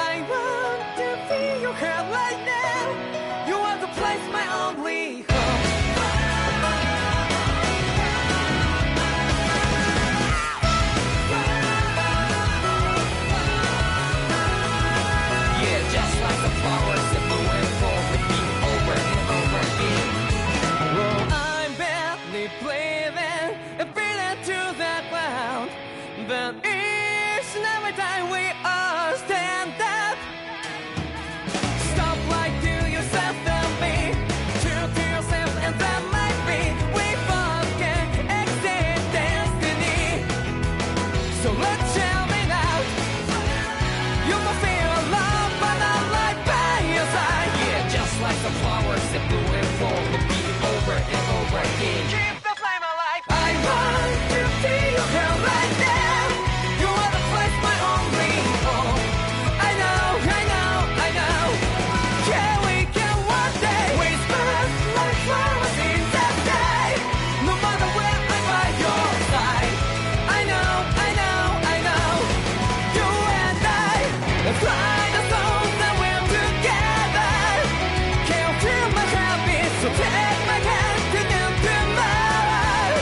I want to feel your hair right now. You are the place, my only home. Yeah, just like the flowers that blew and fall with me over and over again. Oh, I'm barely breathing and feeling to the ground, but each and every time we all stand up. Stop lying to yourself and be true to yourself, and that might be we forget exist destiny. So let's tell me now. You must feel love, but I'm right by your side. Yeah, just like the flowers that blew and fall will be over and over again. Keep the flame alive. I want to feel your hair right now. You are the place, my only home. I know, I know, I know. Yeah, we can one day whisper like flowers in the day. No matter where I'm by your side. I know, I know, I know. You and I, let's fly the souls that we're together. Can't feel my heartbeat, so take my hand to do tomorrow.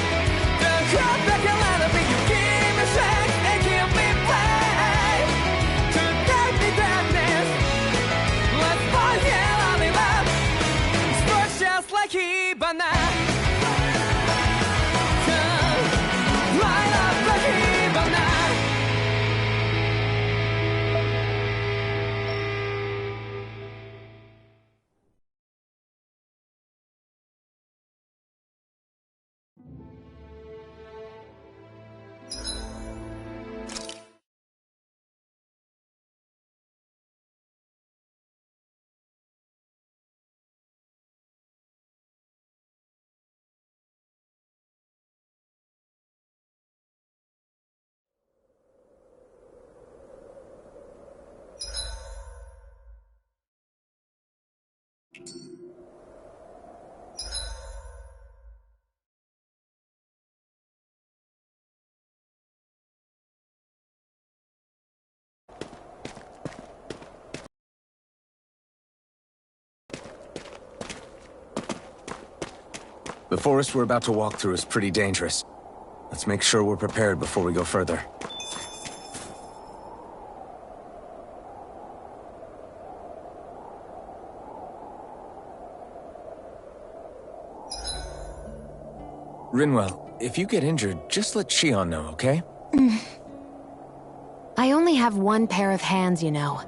The heart that can let it be, you give me strength and give me pain. To take the darkness, let's find here all in love. Sparks just like Hibana. Light up like Hibana. The forest we're about to walk through is pretty dangerous. Let's make sure we're prepared before we go further. Rinwell, if you get injured, just let Shion know, okay? I only have one pair of hands, you know.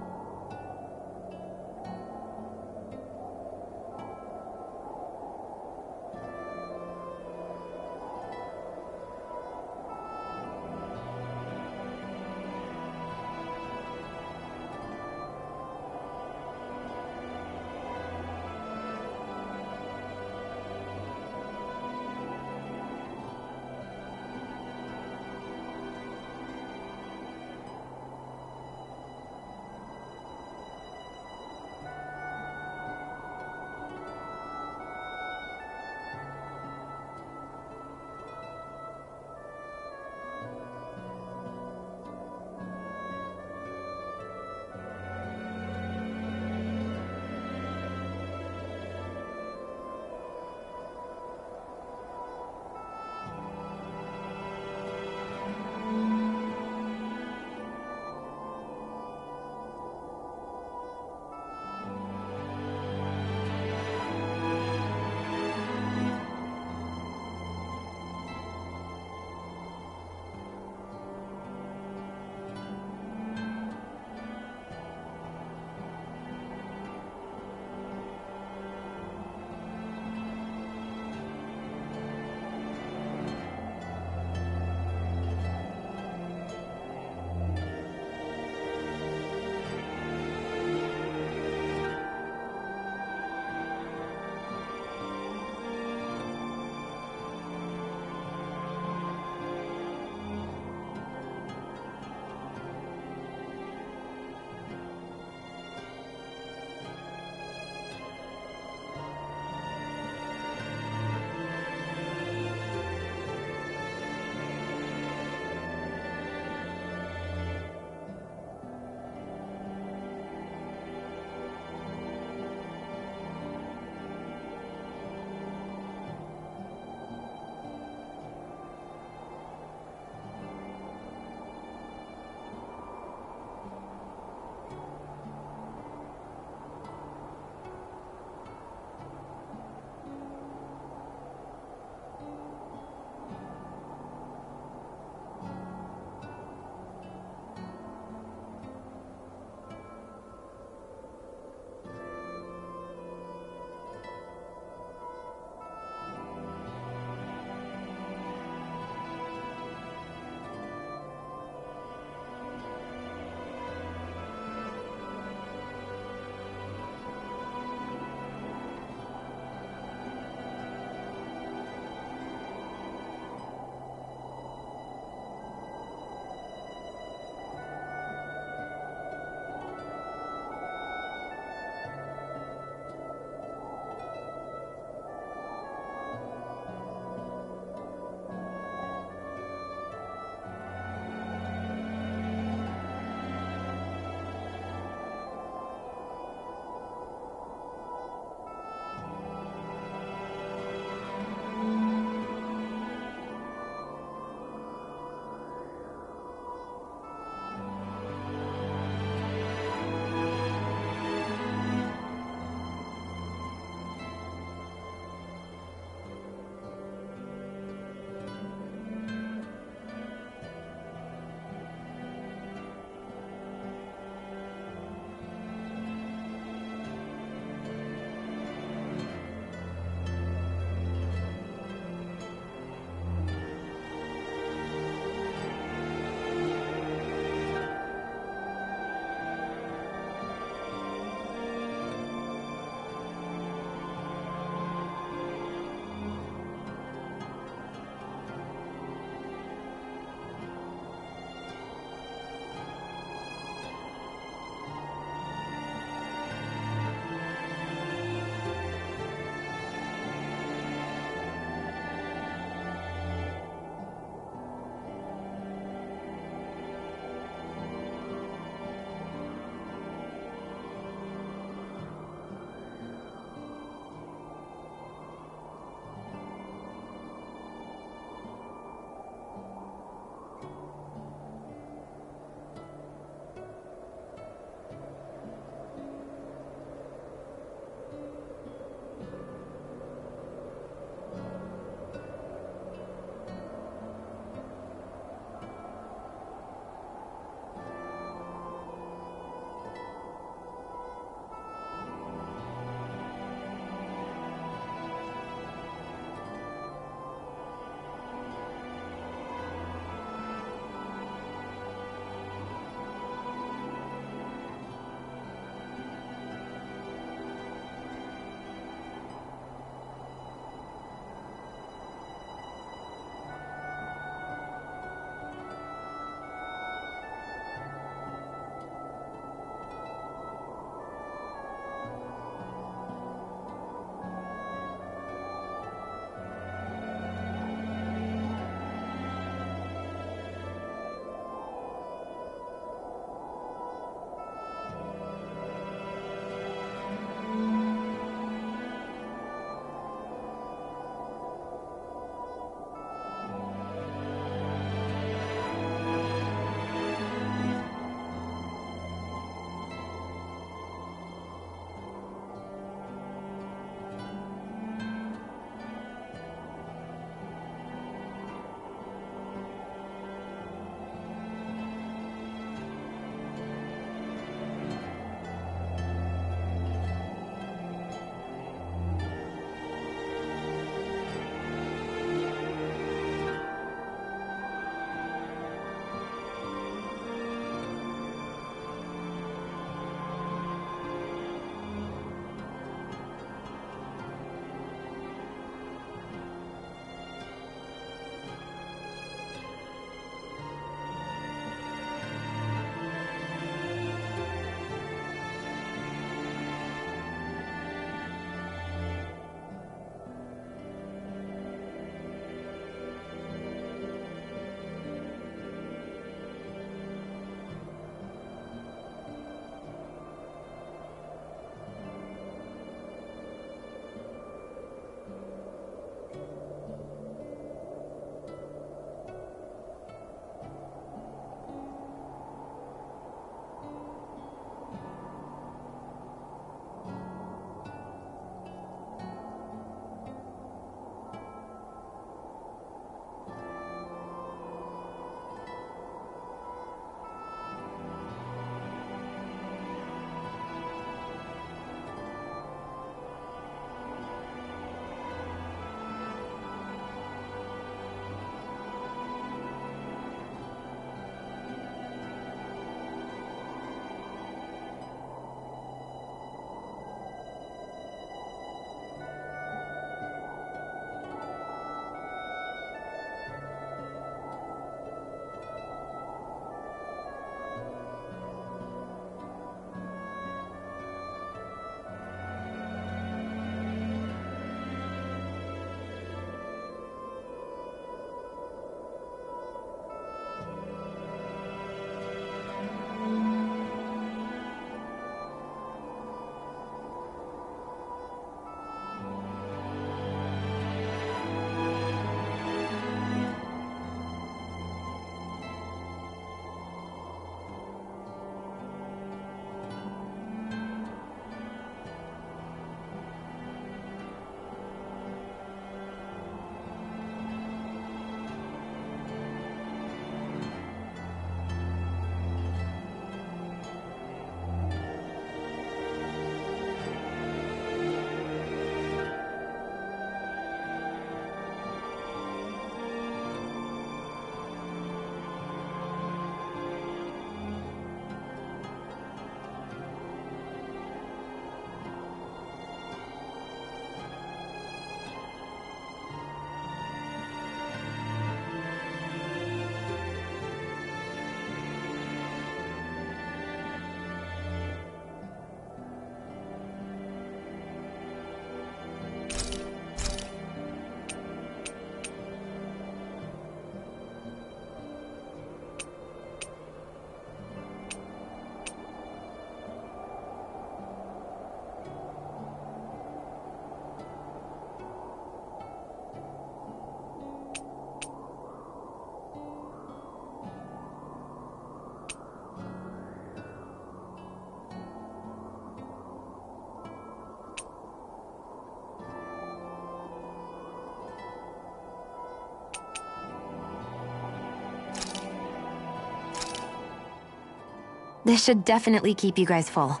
This should definitely keep you guys full.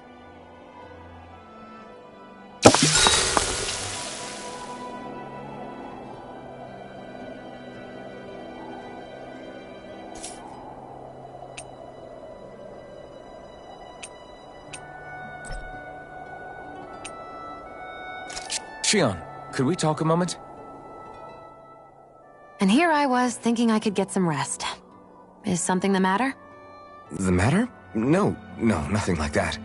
Shion, could we talk a moment? And here I was thinking I could get some rest. Is something the matter? The matter? No, nothing like that.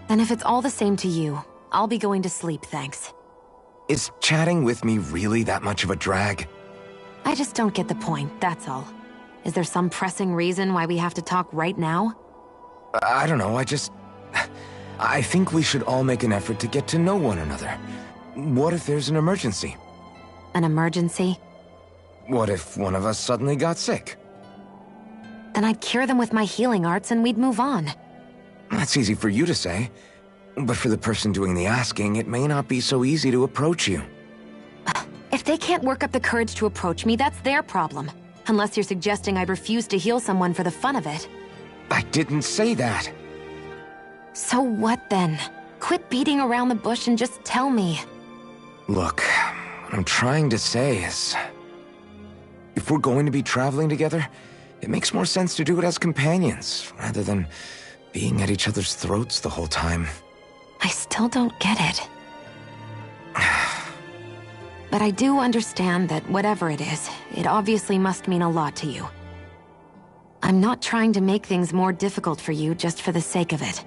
Then if it's all the same to you, I'll be going to sleep, thanks. Is chatting with me really that much of a drag? I just don't get the point, that's all. Is there some pressing reason why we have to talk right now? I don't know, I think we should all make an effort to get to know one another. What if there's an emergency? An emergency? What if one of us suddenly got sick? Then I'd cure them with my healing arts and we'd move on. That's easy for you to say. But for the person doing the asking, it may not be so easy to approach you. If they can't work up the courage to approach me, that's their problem. Unless you're suggesting I'd refuse to heal someone for the fun of it. I didn't say that. So what then? Quit beating around the bush and just tell me. Look, what I'm trying to say is... if we're going to be traveling together, it makes more sense to do it as companions, rather than being at each other's throats the whole time. I still don't get it. But I do understand that whatever it is, it obviously must mean a lot to you. I'm not trying to make things more difficult for you just for the sake of it.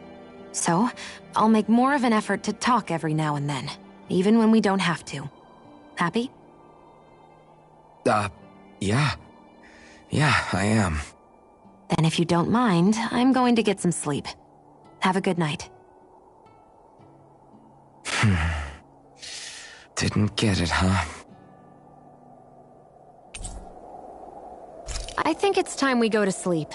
So, I'll make more of an effort to talk every now and then, even when we don't have to. Happy? Yeah. Yeah, I am. Then if you don't mind, I'm going to get some sleep. Have a good night. Didn't get it, huh? I think it's time we go to sleep.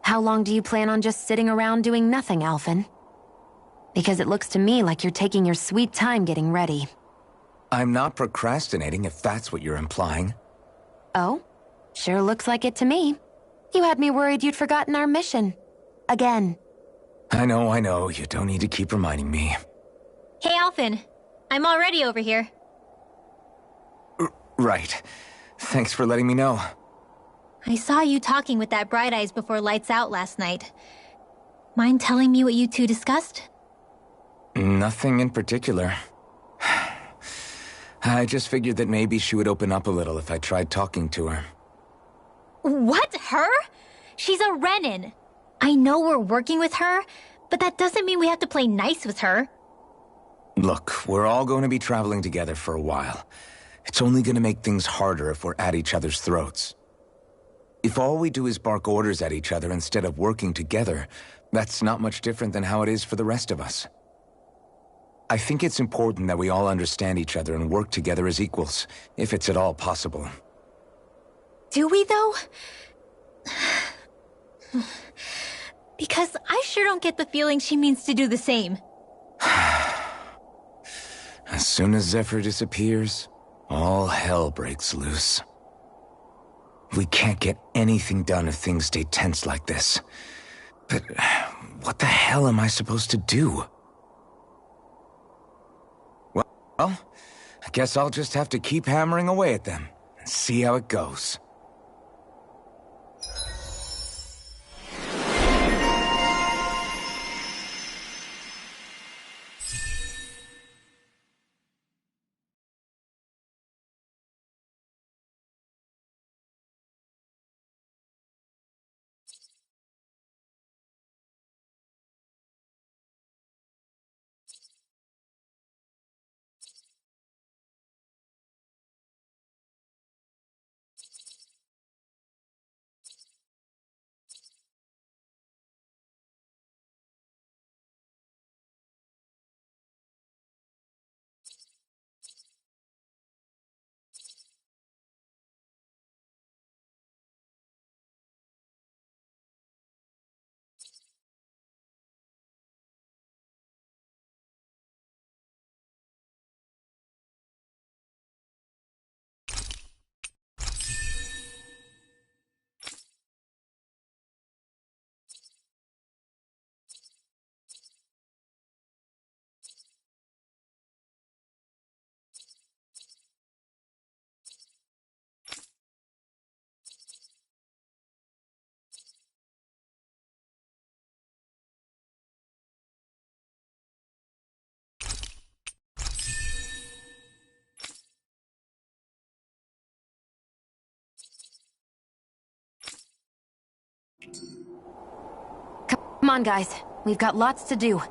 How long do you plan on just sitting around doing nothing, Alphen? Because it looks to me like you're taking your sweet time getting ready. I'm not procrastinating, if that's what you're implying. Oh? Sure looks like it to me. You had me worried you'd forgotten our mission. Again. I know. You don't need to keep reminding me. Hey, Alphen. I'm already over here. Right. Thanks for letting me know. I saw you talking with that Bright Eyes before lights out last night. Mind telling me what you two discussed? Nothing in particular. I just figured that maybe she would open up a little if I tried talking to her. What? Her? She's a Renin. I know we're working with her, but that doesn't mean we have to play nice with her. Look, we're all going to be traveling together for a while. It's only going to make things harder if we're at each other's throats. If all we do is bark orders at each other instead of working together, that's not much different than how it is for the rest of us. I think it's important that we all understand each other and work together as equals, if it's at all possible. Do we, though? Because I sure don't get the feeling she means to do the same. As soon as Zephyr disappears, all hell breaks loose. We can't get anything done if things stay tense like this. But what the hell am I supposed to do? Well, I guess I'll just have to keep hammering away at them and see how it goes. Come on, guys. We've got lots to do.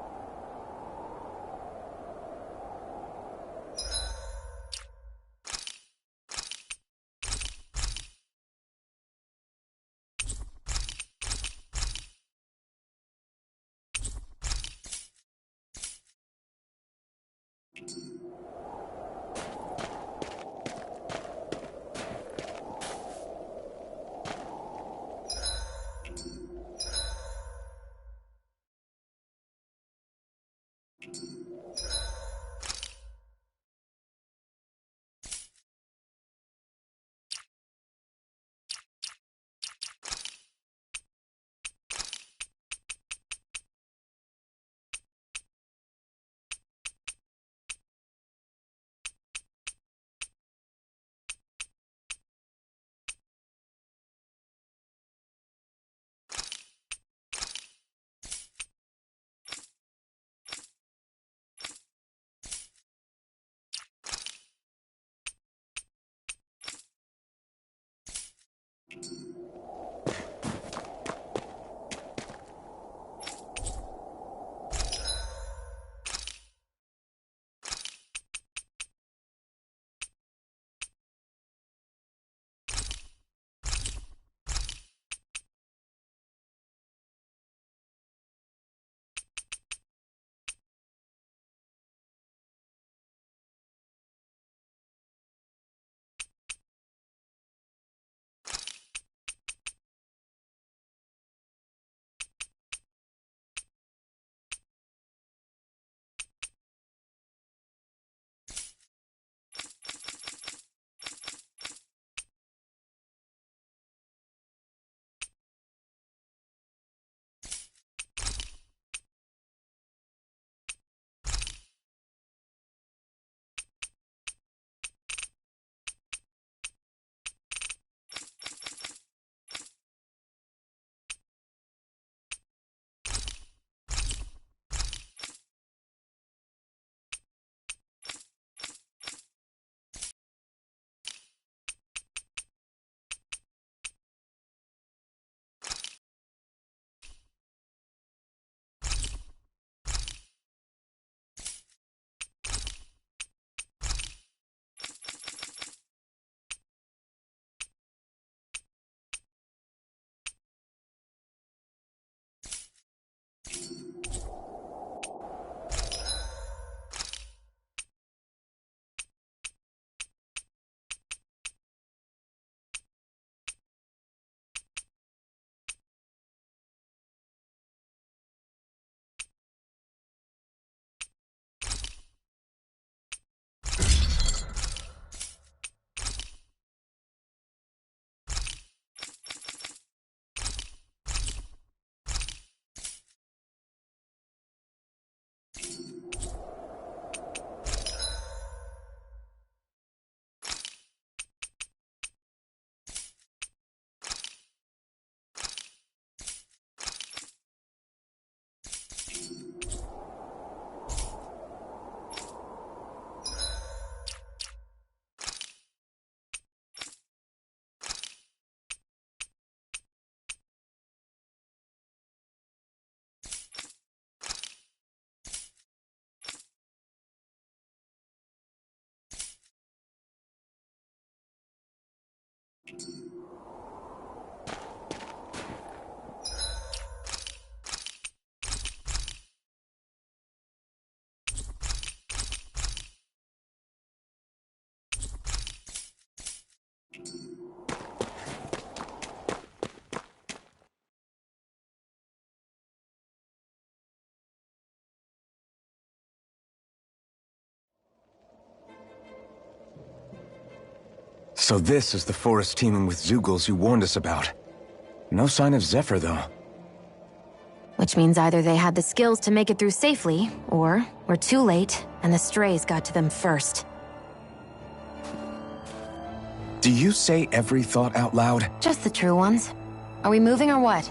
So this is the forest teeming with Zeugles you warned us about. No sign of Zephyr, though. Which means either they had the skills to make it through safely, or we're too late, and the strays got to them first. Do you say every thought out loud? Just the true ones. Are we moving or what?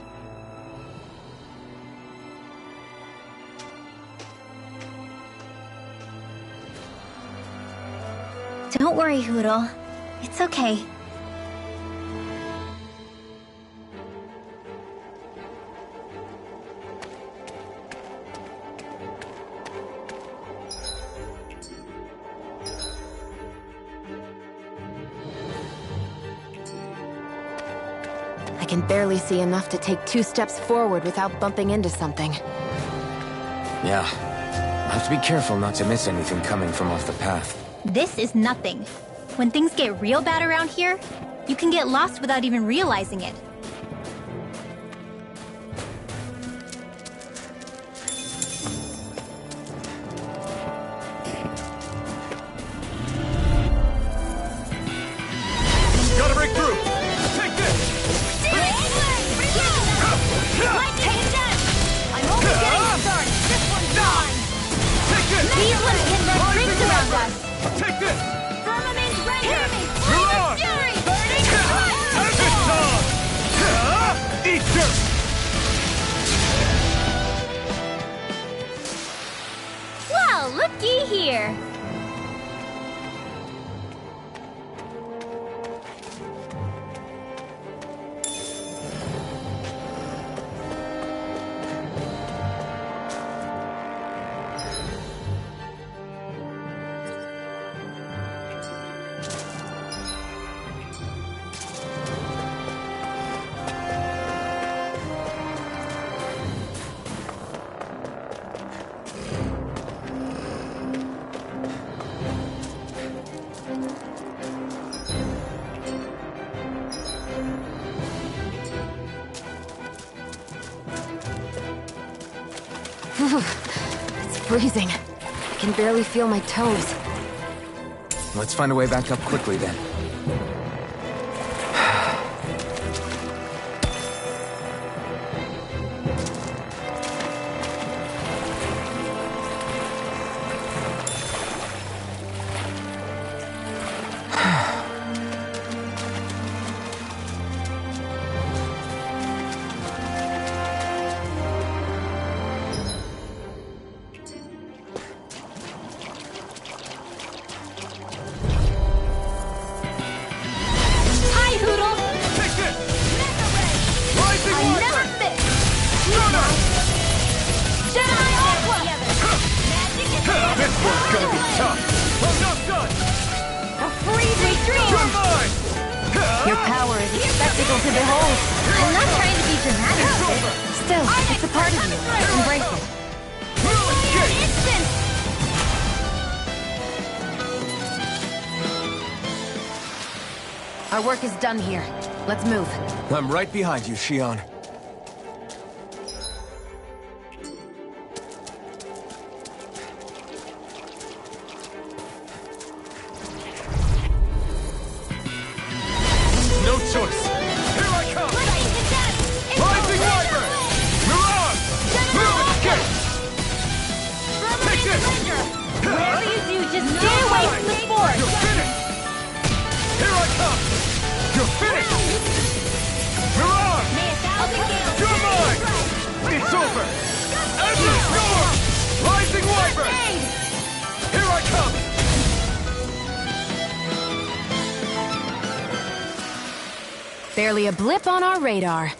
Don't worry, Hoodle. It's okay. can barely see enough to take 2 steps forward without bumping into something. Yeah. I have to be careful not to miss anything coming from off the path. This is nothing. When things get real bad around here, you can get lost without even realizing it. Gotta break through! Take this! Lightning dash! I'm only getting started. This one's gone. Take this! These ones can run rings around us. Take this! Firmament Ranger! You're on! Fury! Epic Dog! Eat dirt! Well, looky here. It's freezing. I can barely feel my toes. Let's find a way back up quickly then. Hi, Hoodle! Take this! Mega Ray! Rising I Water! never fit! Runner! Jedi Aqua! Magic is This one's gonna be tough! I'm not done! a freezing You're dream! mine! Your power is a spectacle to behold. I'm not trying to be dramatic It's with over! it. Still, it's a part of you. Embrace it. We'll escape! Instant! Our work is done here. Let's move. I'm right behind you, Shion. No choice! Here I come! Rising Wyvern! Mirage! We'll escape! Take this! Whatever you do, just stay away from the force! You're finished! Here I come! You're finished! Mirage! May 1,000 gales You're mine! It's over! Endless Storm! Rising Wyvern! Here I come! Barely a blip on our radar.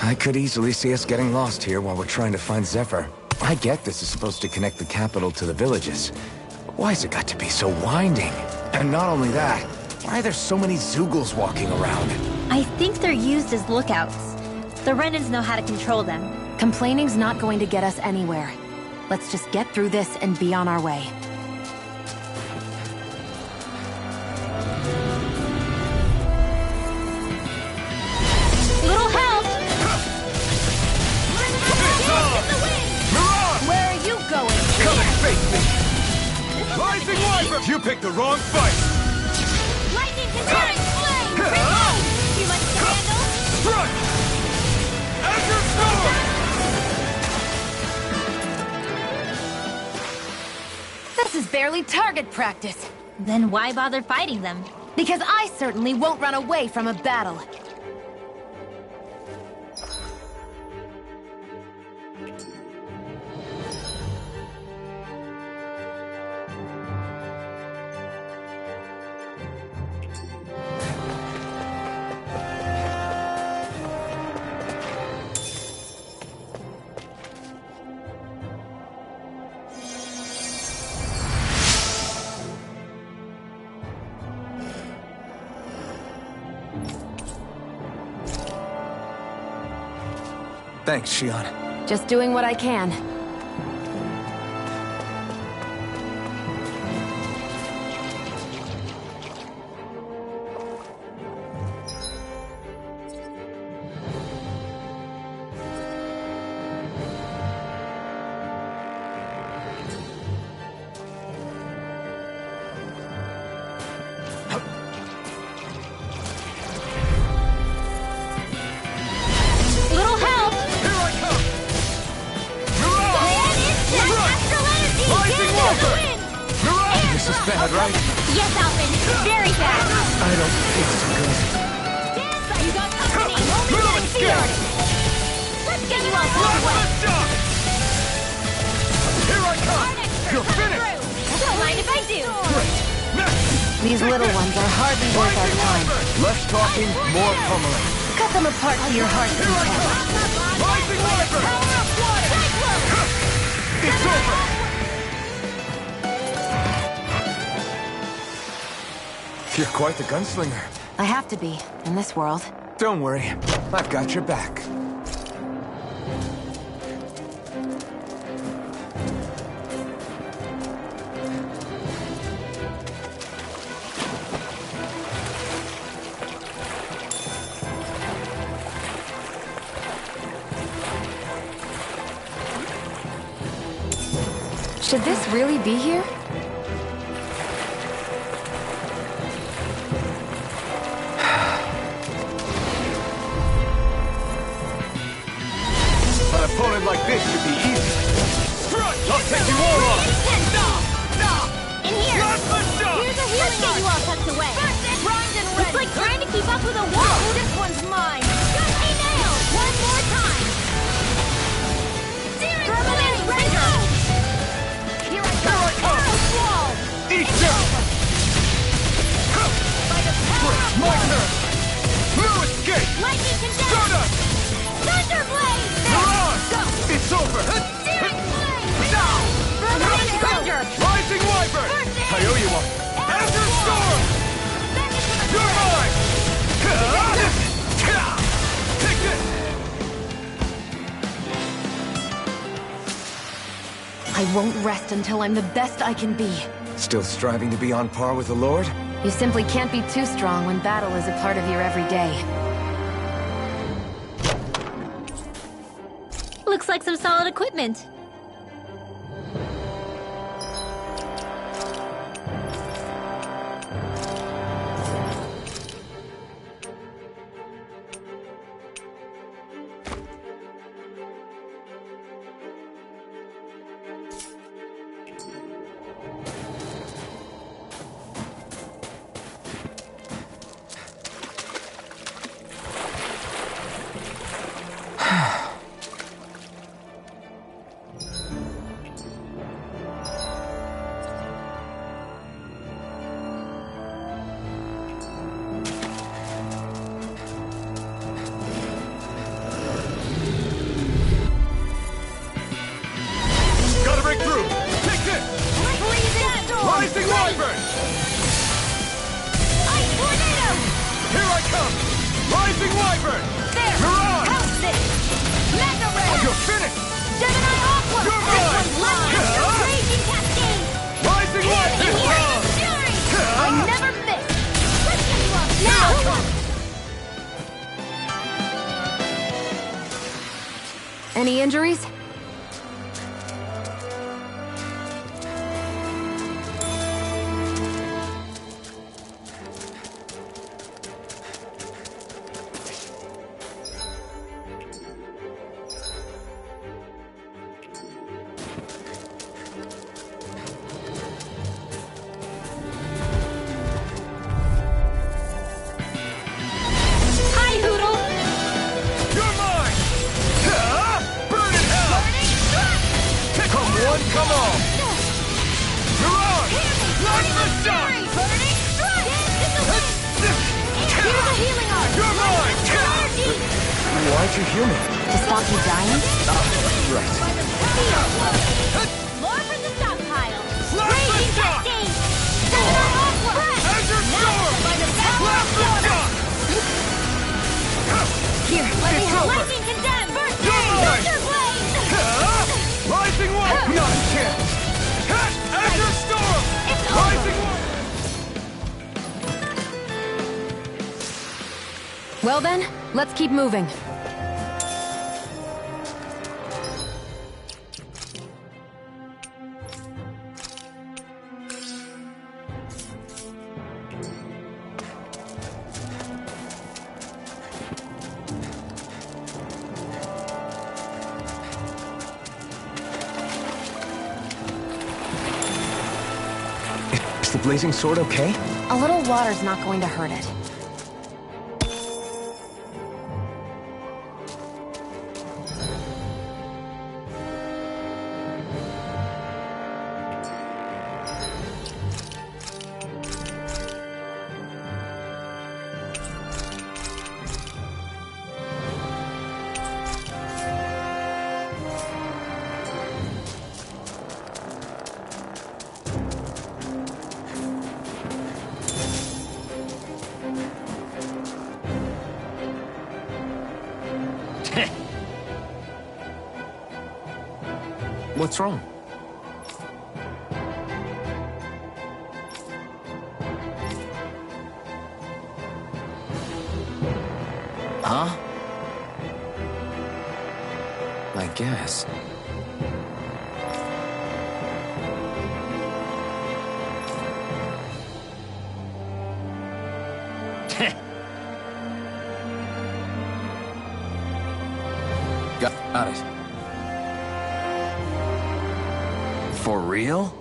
I could easily see us getting lost here while we're trying to find Zephyr. I get this is supposed to connect the capital to the villages. But why's it got to be so winding? And not only that, why are there so many Zoogles walking around? I think they're used as lookouts. The Renans know how to control them. Complaining's not going to get us anywhere. Let's just get through this and be on our way. Little help! Mirage! Where are you going? Come and face me! Rising Wyvern! You picked the wrong fight! Lightning Conjuring Flame! Too much to handle? Strike! Azure Storm! This is barely target practice. Then why bother fighting them? Because I certainly won't run away from a battle. Thanks, Shion. Just doing what I can. Little help! Here I come! Mirage! Land instant! Astral energy! Rising Into the Walker! wind! Mirage! This is bad, right? Yes, Alvin! Very bad! I don't feel so good. You got company! Only Move one it, fear! Scout! Let's get you all out of the way! Blast up! Here I come! You're finished! Don't mind if I do! Great! These little ones are hardly worth our time. Less talking, more pummeling. Cut them apart to your heart's Here I content. come! Rising Wyvern! Power of water! It's over! You're quite the gunslinger. I have to be, in this world. Don't worry, I've got your back. Should this really be here? An opponent like this should be easy. Strut! I'll take you all on! In here! Last shot! Here's a healing get you all tucked away! Primed and ready! It's like trying to keep up with a wall! This one's mine! Gusty nail! One more time! Permanent render! Here I come! Arrow wall! Eat them! By the power of My water! turn! No escape! Lightning condemned! Stardust! Thunderblade! Mirage! Go! It's over! Searing flame! Permanent render! Rising Wyvern! First aid! I owe you one! Azure Storm! Back into the You're fray! mine! Take this! I won't rest until I'm the best I can be. Still striving to be on par with the Lord? You simply can't be too strong when battle is a part of your everyday. Looks like some solid equipment. Gotta break through! Take this! Rising Wyvern! Ice tornado! Here I come! Rising Wyvern! There! Mirage! House this! Mega ray! You're finished! Gemini aqua! You're This mine! one's lightning! Raging cascade! Rising In Wyvern! here! Fury! I never miss! Let's get you up now! Any injuries? Hi, Hoodle! You're mine! Burn in hell! Burning strike! Come one, come all! Mirage! Light the shot! Burning strike! Dance in the wind! Here's a healing art! You're mine! Energy! Why'd you heal me? To stop you dying? Right. More from the stockpile! Blast the Raging shot! cascade! Gemini aqua! Azure Storm! By the power Blast of the water! shot! Here, let me help her. Lightning condemned! Burst You're aid! Well then, let's keep moving. Is the blazing sword okay? A little water's not going to hurt it. What's wrong? Huh? I guess. Got it. For real?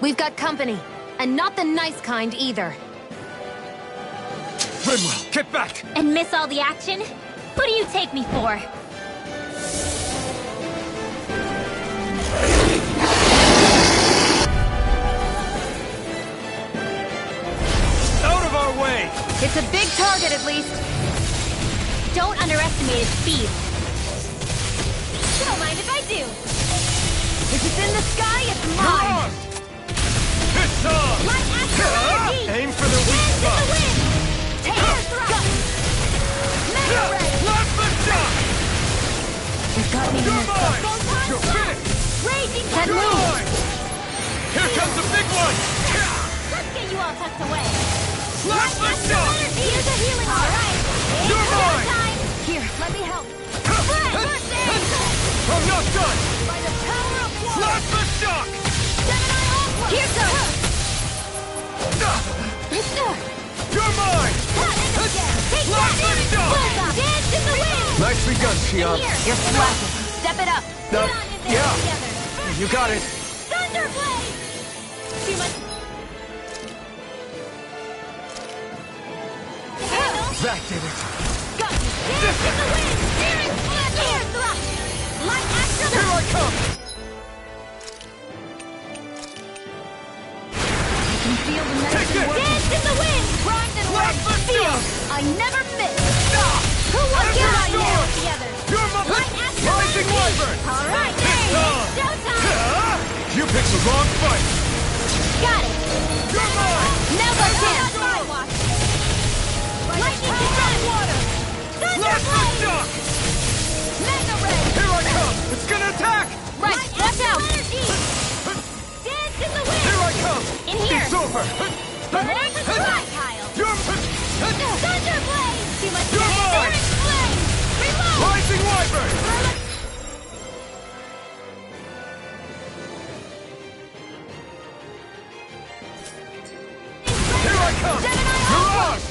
We've got company, and not the nice kind either. Rinwell, get back! And miss all the action? Who do you take me for? Out of our way! It's a big target, at least. Don't underestimate its speed. Don't mind if I do. If it's in the sky, it's Come mine! on! It's on! Light astrology! Aim for the weak Hands in the spot! wind! Take air thrust! Mega ray! Let the shot! We've got me in You're this. mine! Photon You're blast! finished! Raging That You're move! mine! Here comes the big one! Let's get you all tucked away. Let the shot! Here's a healing all right. You're mine! Time. Here, let me help. First aid! I'm not done! By the power of one. Let the shock! Gemini Alpha! Here goes! You're mine! Take Let the that! shot! Bullseye! Dance in the wind! Nicely done, Shion. Here! You're slacking. Step it up. Get on in there yeah. together! You got it. Thunderblade! Too much... That did it. Got you! Dance in the wind! Steering flip! Air thrust! Light action! Here I come! I can feel the medicine working. Dance in the wind! Primed and Let ready! the Feel! shot! I never miss! Stop! Who wants Every your eye sword! now together? You're my Light action! rising Here! Wyvern! Alright, It's on! showtime! You picked the wrong fight! Got it! You're mine! Now go down! Lightning control water! Thunder Blast the blade! shock! Mega ray! Here I come! It's gonna attack! Right, watch out! Dance in the wind! Here I come! In here! It's over! Burning the fly pile! You're... Thunder blade! Too much You're damage! mine! Flame! Reload! Rising Wyvern! Here I come! Mirage!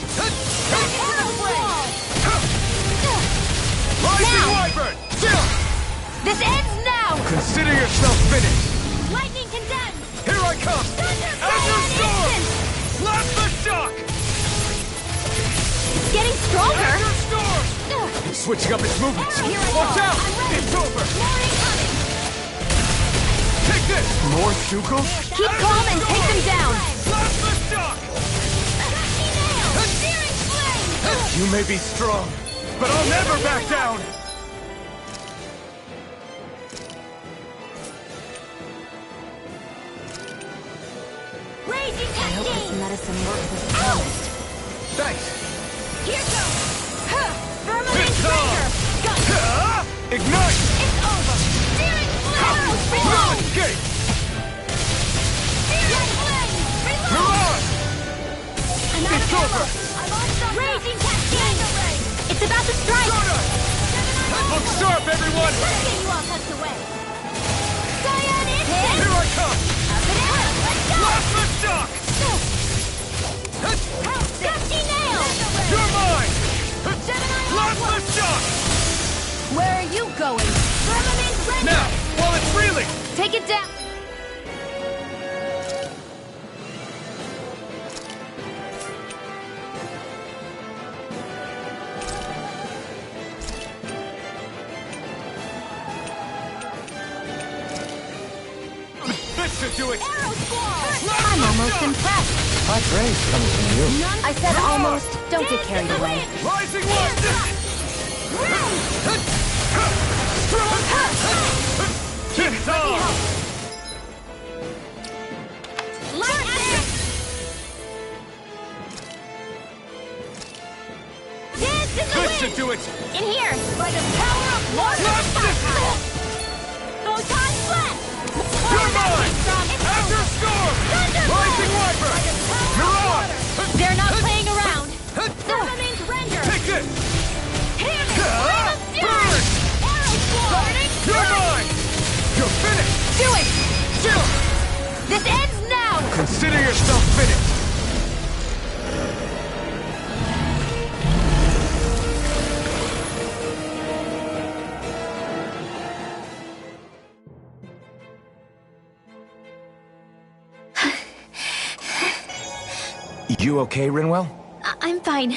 Rising Wyvern! This ends now! Consider yourself finished! Lightning condemned! Here I come! Thunder Azure blade Storm! on instant! Blast the shock! It's getting stronger! Azure Storm! He's switching up his movements! Here I Watch go. out! I'm ready. It's over! More incoming! Take this! More Shuko? Keep calm and take them down! Blast the shock! Crafty nail! Searing flame! You may be strong, but I'll never back down! Raging I hope this cascade! medicine works as promised. Thanks! Here goes! Vermilion It's on! Breaker! Gun! Ignite! It's over! Searing flame! Reload! Escape! Searing flame! Reload! Mirage! It's over. Raging cascade! It's about to strike! Soda! Look sharp, everyone! Get you all tucked away! Cyan instant! Here I come! Up and out! Let's go! Blast the shock! Crafty nail! You're mine! Gemini Blast Aqua! the shock! Where are you going? Firmament render! Now, while it's reeling! Take it down! This should do it! Arrow squall! I'm almost impressed. My praise comes from you. I said almost. Don't get carried away. Rising one! It's on! Light attack! Dance in the This should wind! do it! In here! By the power of water! Blast it! Photon flash! You're mine! It's Azure over! Storm! Thunder Rising blade! Wyvern! By the power of Mirage! water! They're not playing around! Firmament render! Take this! Hit it! Flame of fury! Burn! Arrow squall! You're mine! You're finished! Do it! This ends now! Consider yourself finished! You okay, Rinwell? I'm fine.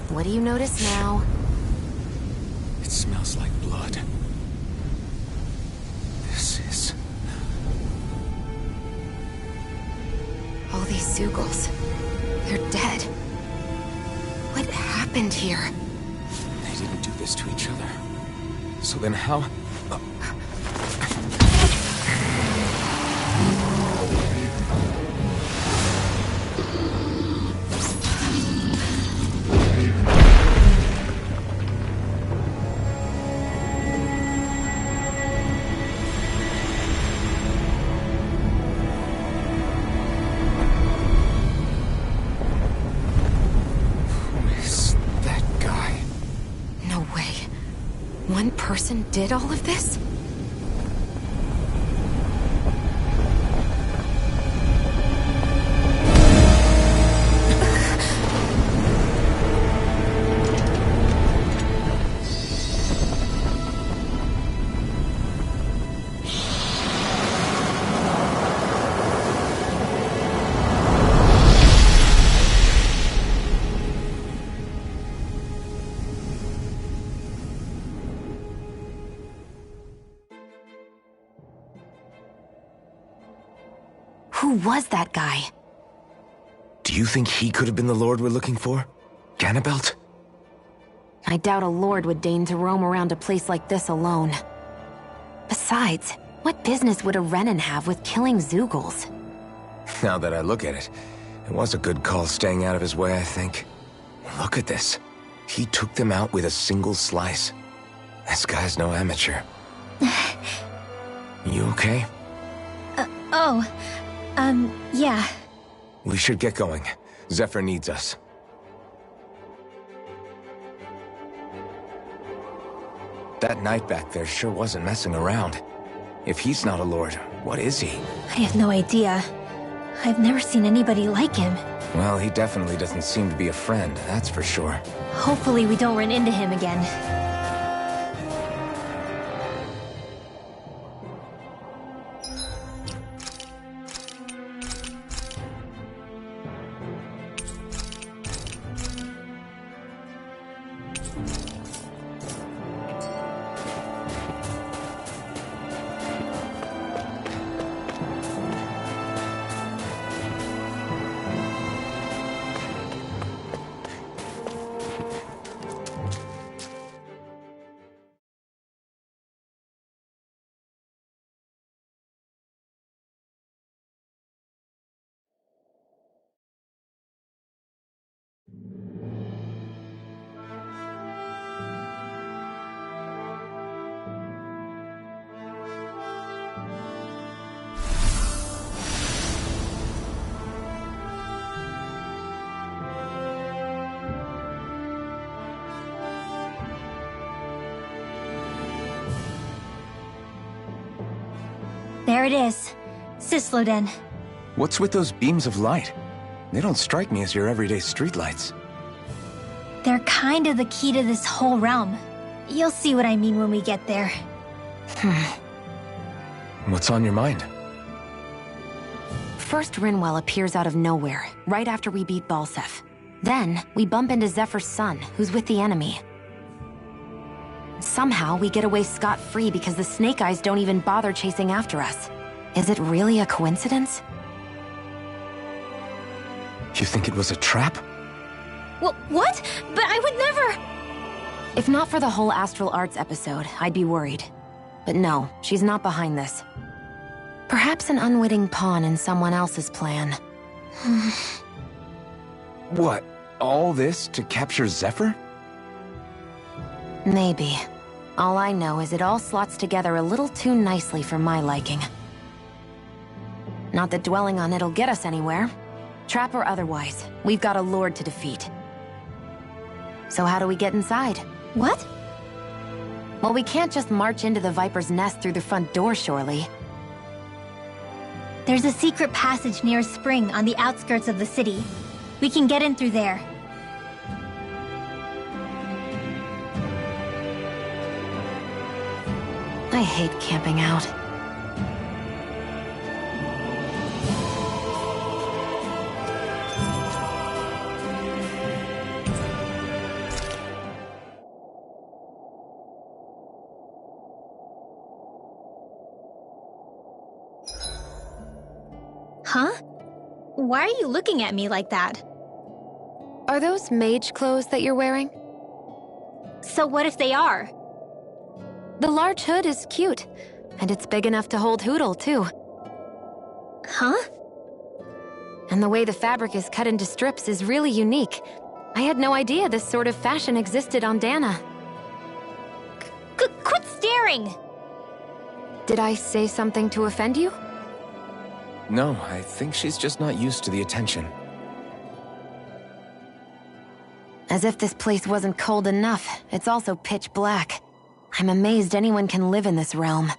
What do you notice now? It smells like blood. these Zeugles. They're dead. What happened here? They didn't do this to each other. So then how... One person did all of this? Who was that guy? Do you think he could have been the Lord we're looking for? Ganabelt? I doubt a lord would deign to roam around a place like this alone. Besides, what business would a Renin have with killing Zeugles? Now that I look at it, it was a good call staying out of his way, I think. Look at this. He took them out with a single slice. This guy's no amateur. You okay? Yeah. We should get going. Zephyr needs us. That knight back there sure wasn't messing around. If he's not a lord, what is he? I have no idea. I've never seen anybody like him. Well, he definitely doesn't seem to be a friend, that's for sure. Hopefully we don't run into him again. There it is. Sisloden. What's with those beams of light? They don't strike me as your everyday streetlights. They're kind of the key to this whole realm. You'll see what I mean when we get there. What's on your mind? First, Rinwell appears out of nowhere, right after we beat Balseph. Then, we bump into Zephyr's son, who's with the enemy. Somehow, we get away scot-free because the Snake Eyes don't even bother chasing after us. Is it really a coincidence? You think it was a trap? What? But I would never... If not for the whole Astral Arts episode, I'd be worried. But no, she's not behind this. Perhaps an unwitting pawn in someone else's plan. What? All this to capture Zephyr? Maybe. All I know is it all slots together a little too nicely for my liking. Not that dwelling on it'll get us anywhere. Trap or otherwise, we've got a lord to defeat. So how do we get inside? What? Well, we can't just march into the Viper's nest through the front door, surely. There's a secret passage near a spring on the outskirts of the city. We can get in through there. I hate camping out. Huh? Why are you looking at me like that? Are those mage clothes that you're wearing? So what if they are? The large hood is cute, and it's big enough to hold Hootle, too. Huh? And the way the fabric is cut into strips is really unique. I had no idea this sort of fashion existed on Dana. Quit staring! Did I say something to offend you? No, I think she's just not used to the attention. As if this place wasn't cold enough, it's also pitch black. I'm amazed anyone can live in this realm.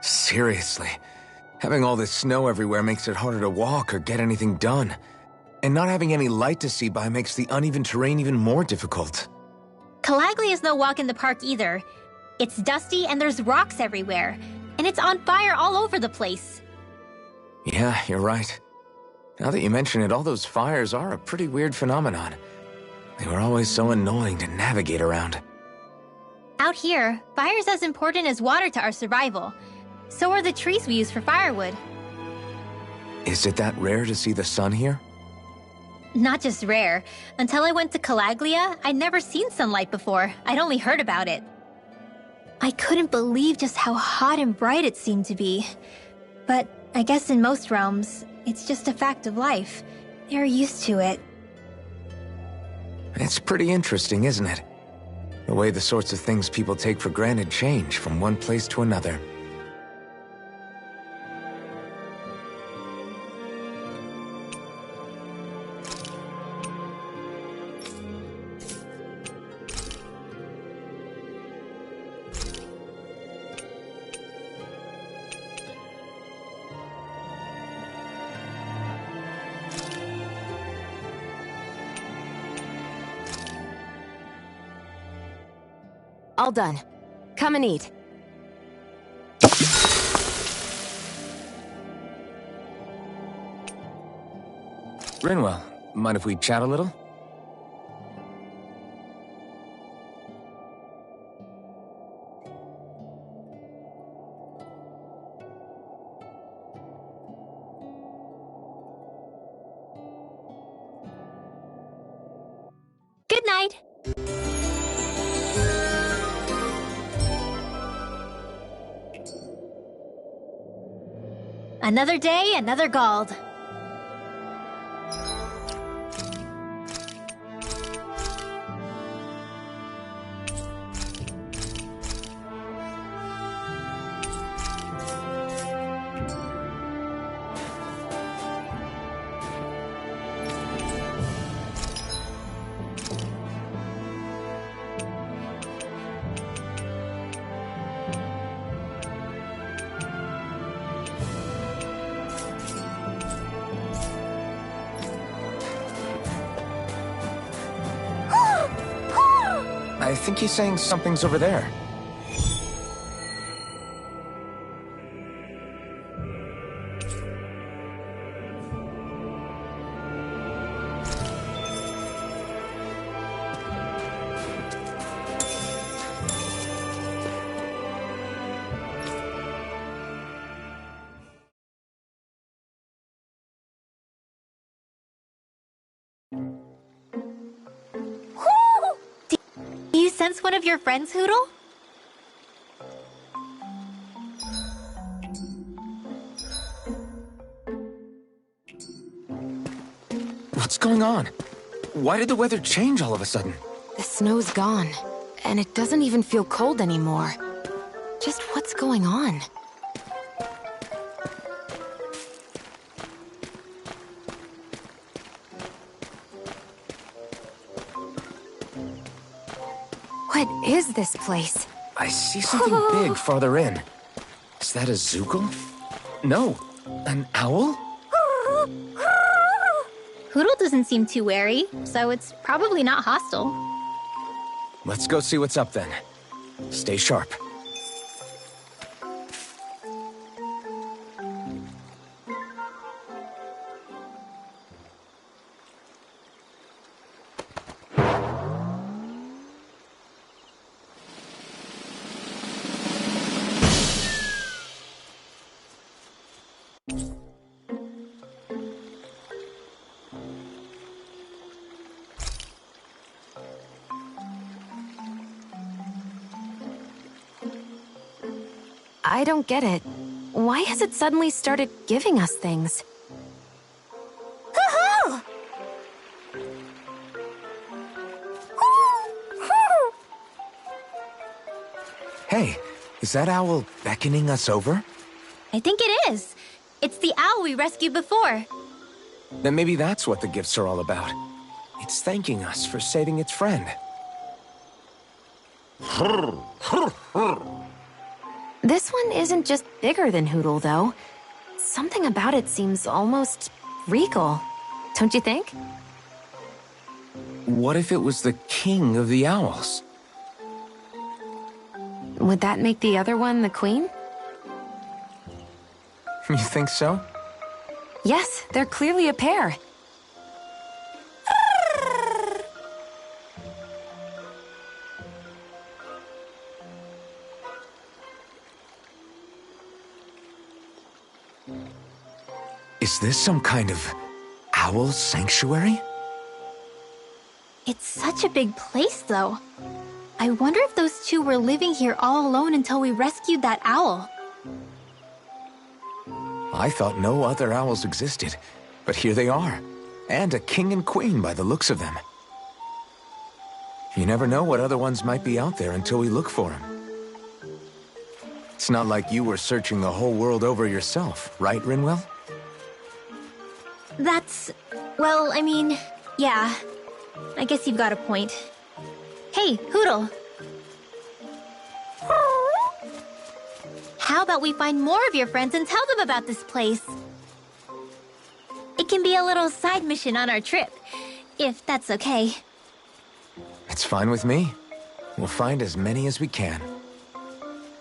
Seriously. Having all this snow everywhere makes it harder to walk or get anything done. And not having any light to see by makes the uneven terrain even more difficult. Calaglia is no walk in the park either. It's dusty and there's rocks everywhere. And it's on fire all over the place. Yeah, you're right. Now that you mention it, all those fires are a pretty weird phenomenon. They were always so annoying to navigate around. Out here, fire's as important as water to our survival. So are the trees we use for firewood. Is it that rare to see the sun here? Not just rare. Until I went to Calaglia, I'd never seen sunlight before. I'd only heard about it. I couldn't believe just how hot and bright it seemed to be. But I guess in most realms, it's just a fact of life. They're used to it. It's pretty interesting, isn't it? The way the sorts of things people take for granted change from one place to another. All done. Come and eat. Rinwell, mind if we chat a little? Good night. Another day, another Gald. I think he's saying something's over there. Do you sense one of your friends, Hootle? What's going on? Why did the weather change all of a sudden? The snow's gone, and it doesn't even feel cold anymore. Just what's going on? What is this place? I see something big farther in. Is that a Zoogle? No, an owl? Hootle doesn't seem too wary, so it's probably not hostile. Let's go see what's up then. Stay sharp. I don't get it. Why has it suddenly started giving us things? Hoo-hoo! Hey, is that owl beckoning us over? I think it is. It's the owl we rescued before. Then maybe that's what the gifts are all about. It's thanking us for saving its friend. This one isn't just bigger than Hootle, though. Something about it seems almost regal, don't you think? What if it was the king of the owls? Would that make the other one the queen? You think so? Yes, they're clearly a pair. Is this some kind of owl sanctuary? It's such a big place, though. I wonder if those two were living here all alone until we rescued that owl. I thought no other owls existed, but here they are. And a king and queen by the looks of them. You never know what other ones might be out there until we look for them. It's not like you were searching the whole world over yourself, right, Rinwell? That's... well, I mean, yeah. I guess you've got a point. Hey, Hootle. How about we find more of your friends and tell them about this place? It can be a little side mission on our trip, if that's okay. It's fine with me. We'll find as many as we can.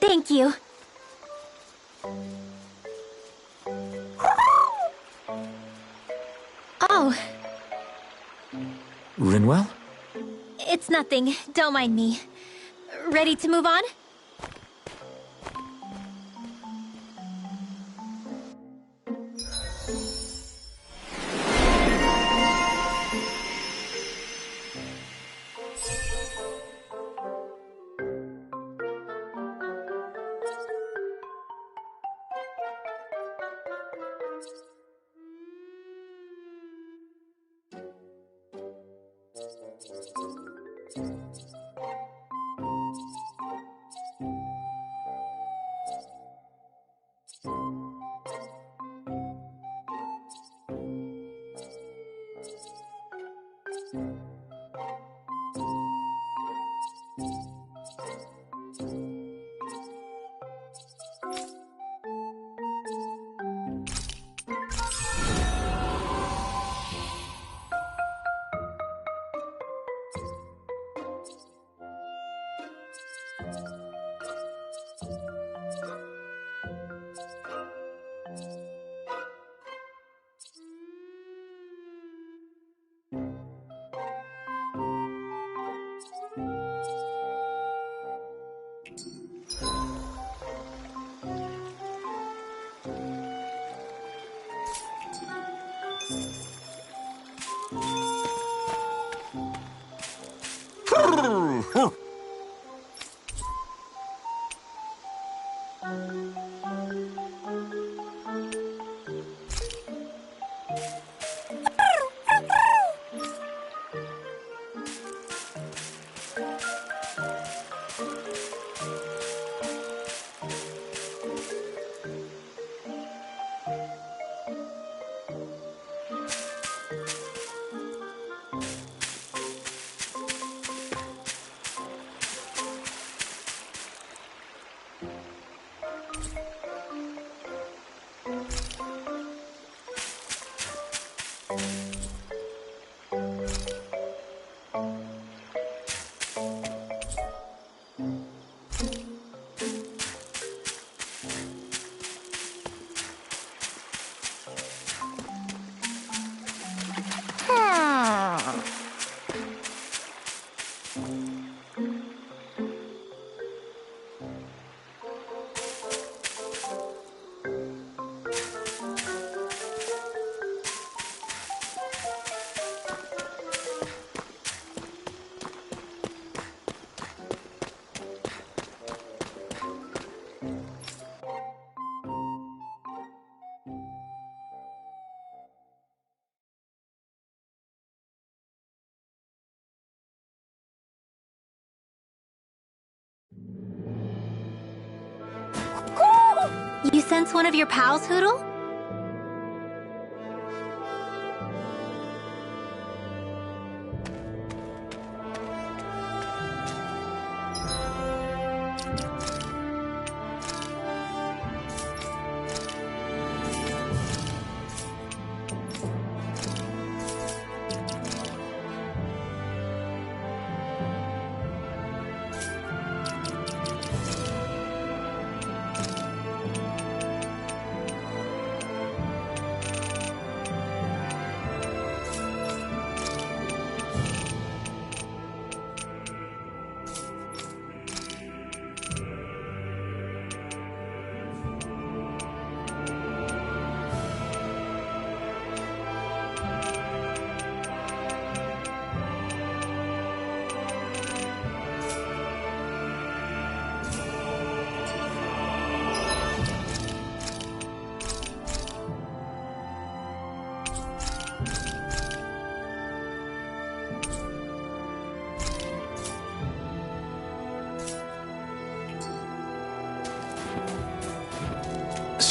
Thank you. Oh, Rinwell? it's nothing. Don't mind me. Ready to move on? sense one of your pals, Hoodle?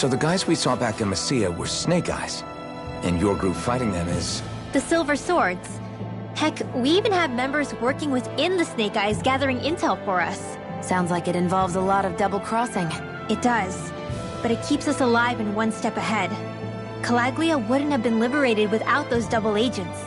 So the guys we saw back in Messia were Snake Eyes, and your group fighting them is... The Silver Swords. Heck, we even have members working within the Snake Eyes gathering intel for us. Sounds like it involves a lot of double-crossing. It does, but it keeps us alive and one step ahead. Calaglia wouldn't have been liberated without those double agents.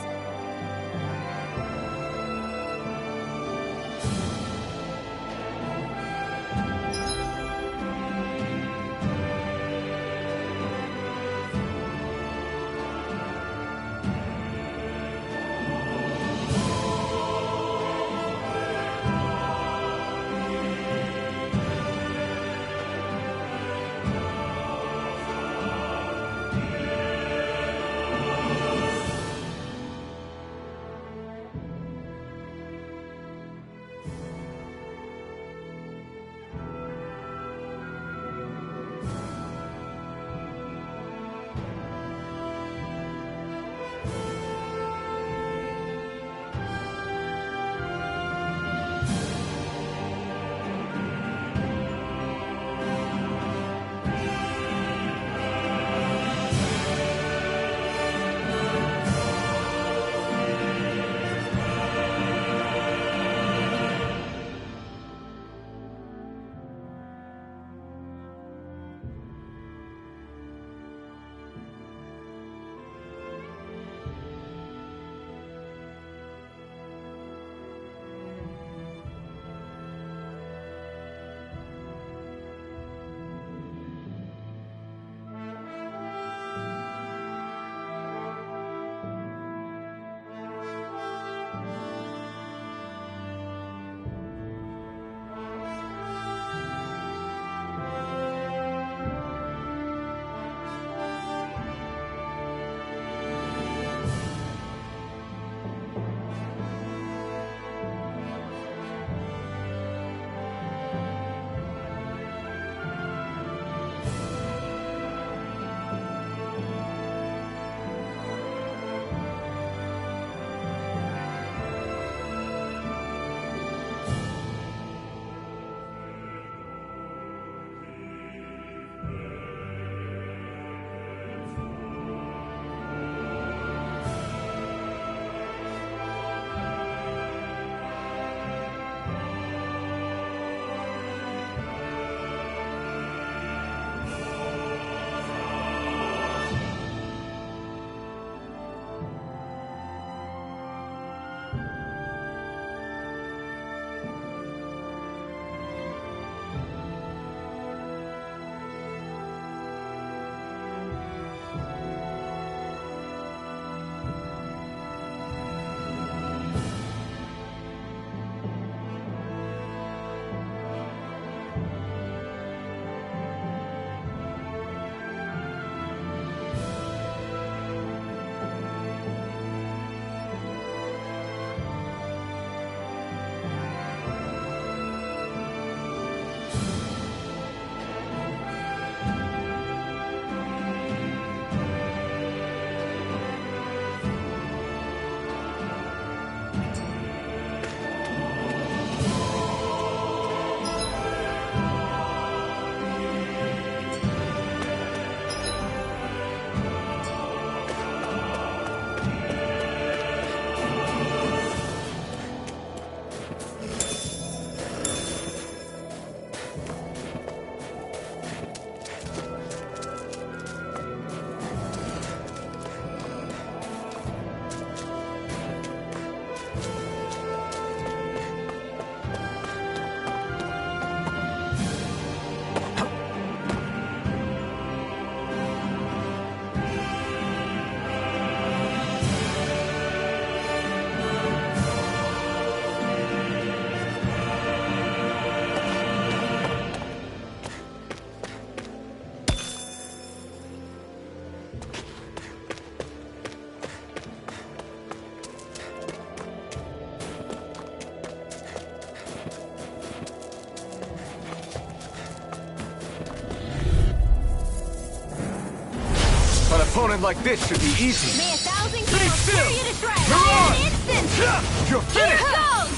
opponent like this should be easy. May 1,000 Stay kills still. tear you to shreds! Come on. In an instant! You're Here finished! goes!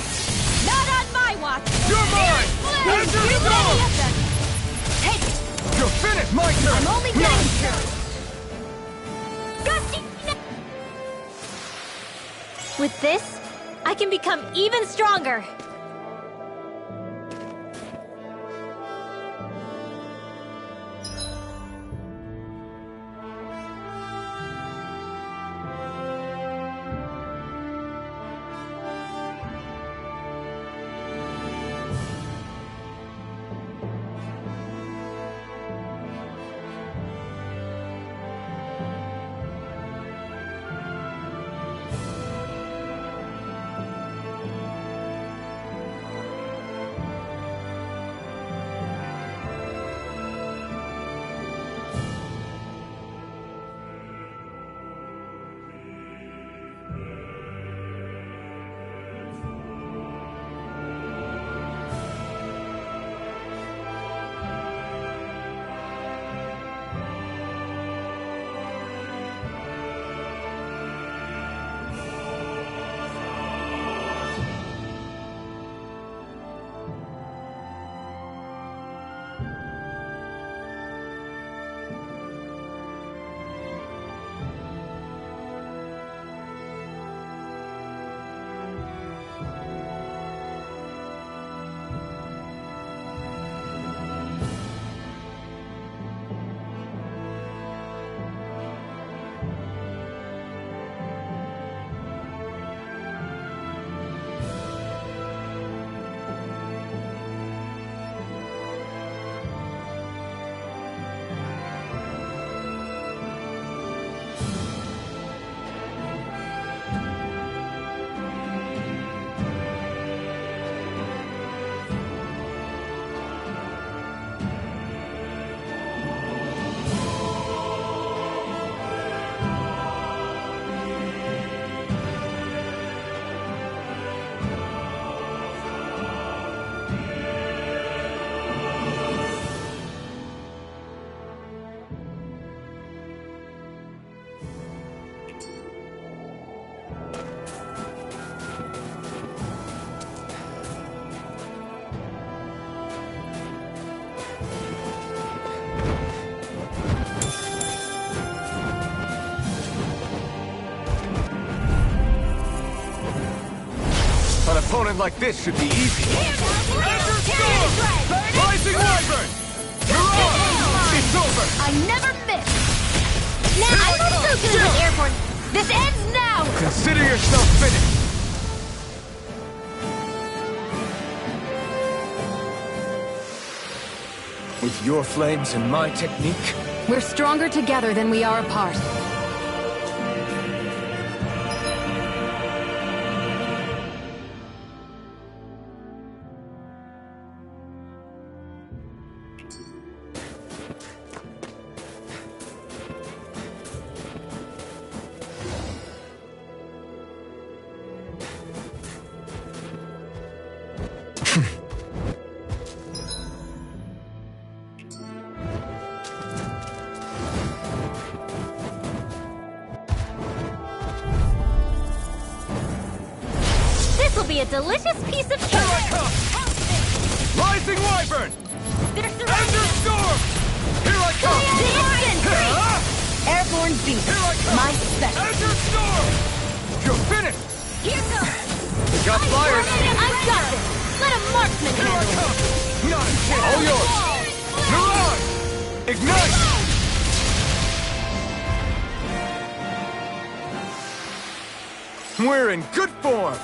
Not on my watch! You're mine! There's Enter too the many door! of them! Take it! You're finished! My turn! I'm only getting Nonsense! Gusty! With this, I can become even stronger! An opponent like this should be easy. Rising Wyvern! You're on! It's over! I never miss! Now I'm so good with airborne. This ends now! Consider yourself finished! With your flames and my technique, We're stronger together than we are apart. This'll be a delicious piece of cake! here I come! Rising Wyvern! They're Ender surrounded! Storm! Here I come! Instant freeze! Huh? Airborne beast. Here I come! My special. Ender Storm! You're finished! Here goes! You got flyers! I've got this! Let a marksman Here I handle it! come! Not a chance! All yours! You're on! Ignite! We're in good form!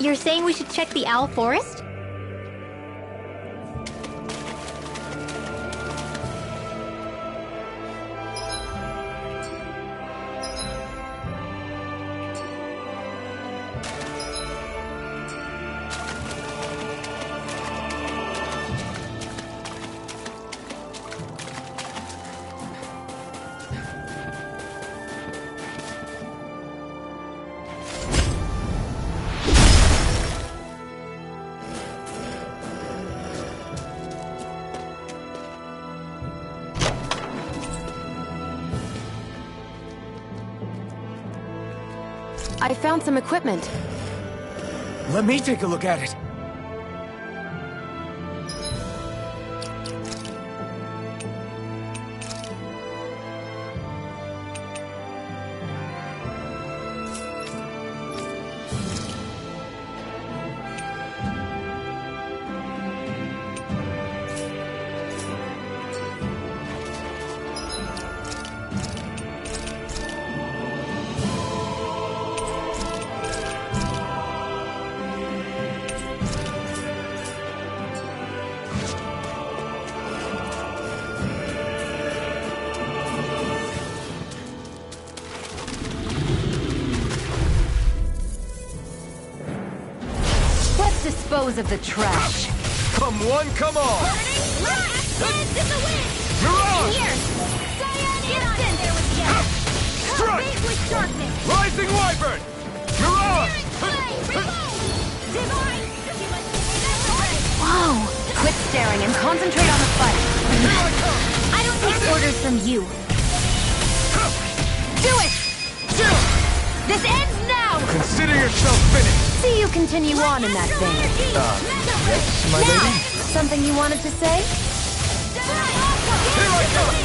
You're saying we should check the Owl Forest? I found some equipment. Let me take a look at it. Let's dispose of the trash. Come one, come all! Hands in the wind! Mirage! Here! Cyan get on in there with you! Strike! Beat with sharpness! Rising Wyvern! Mirage! Divine! Whoa! Quit staring and concentrate on the fight. Here I come! I don't take orders from you. Do it! This ends now! Consider yourself finished! See you continue on in that vein. Yes, my Now, lady? something you wanted to say? Here I come!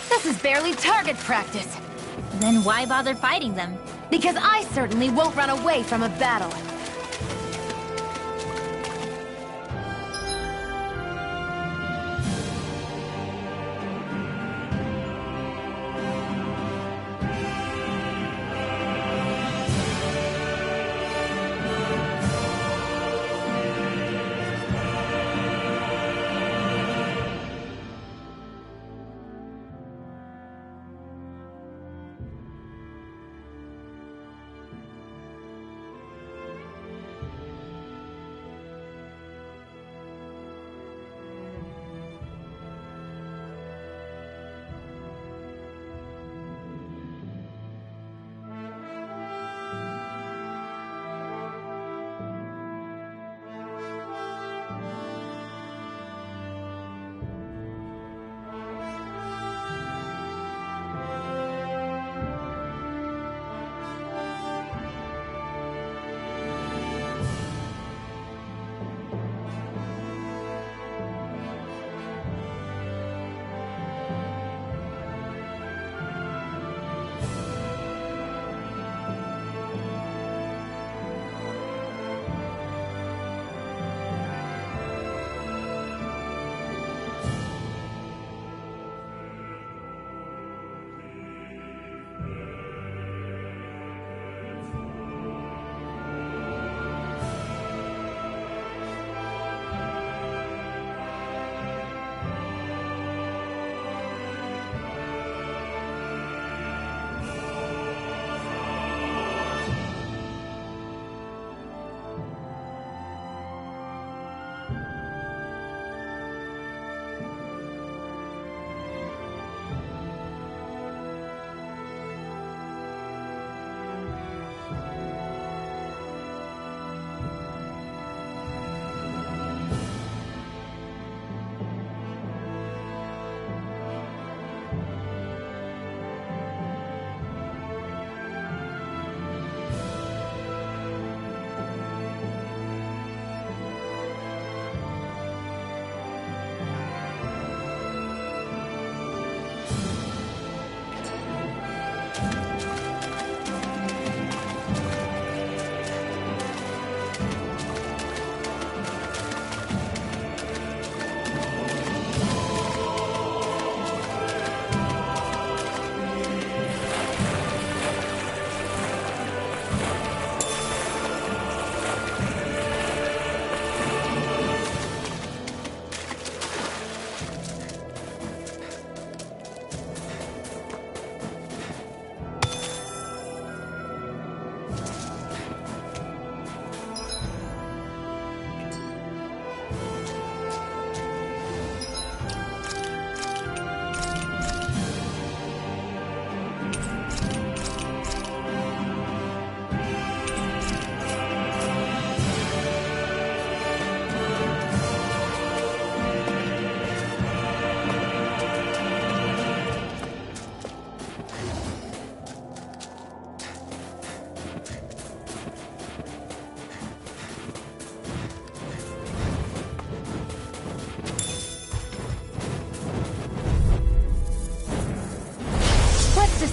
This is barely target practice. Then why bother fighting them? Because I certainly won't run away from a battle.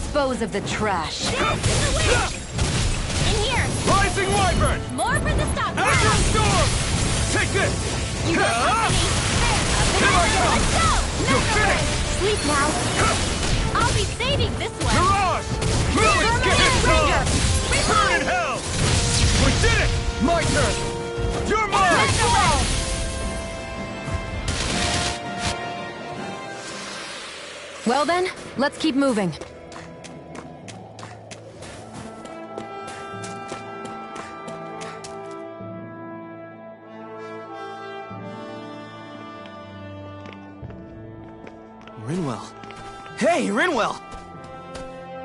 dispose of the trash. In here! Rising Wyvern! More for the stock! Azure Storm! Take this! You got company! Here I come! Let's go! You're finished! Sleep now. I'll be saving this one! Mirage! Lilies, get his Ranger! tongue! Burn in hell! We did it! My turn! You're mine! Well then, let's keep moving. Rinwell. Hey, Rinwell!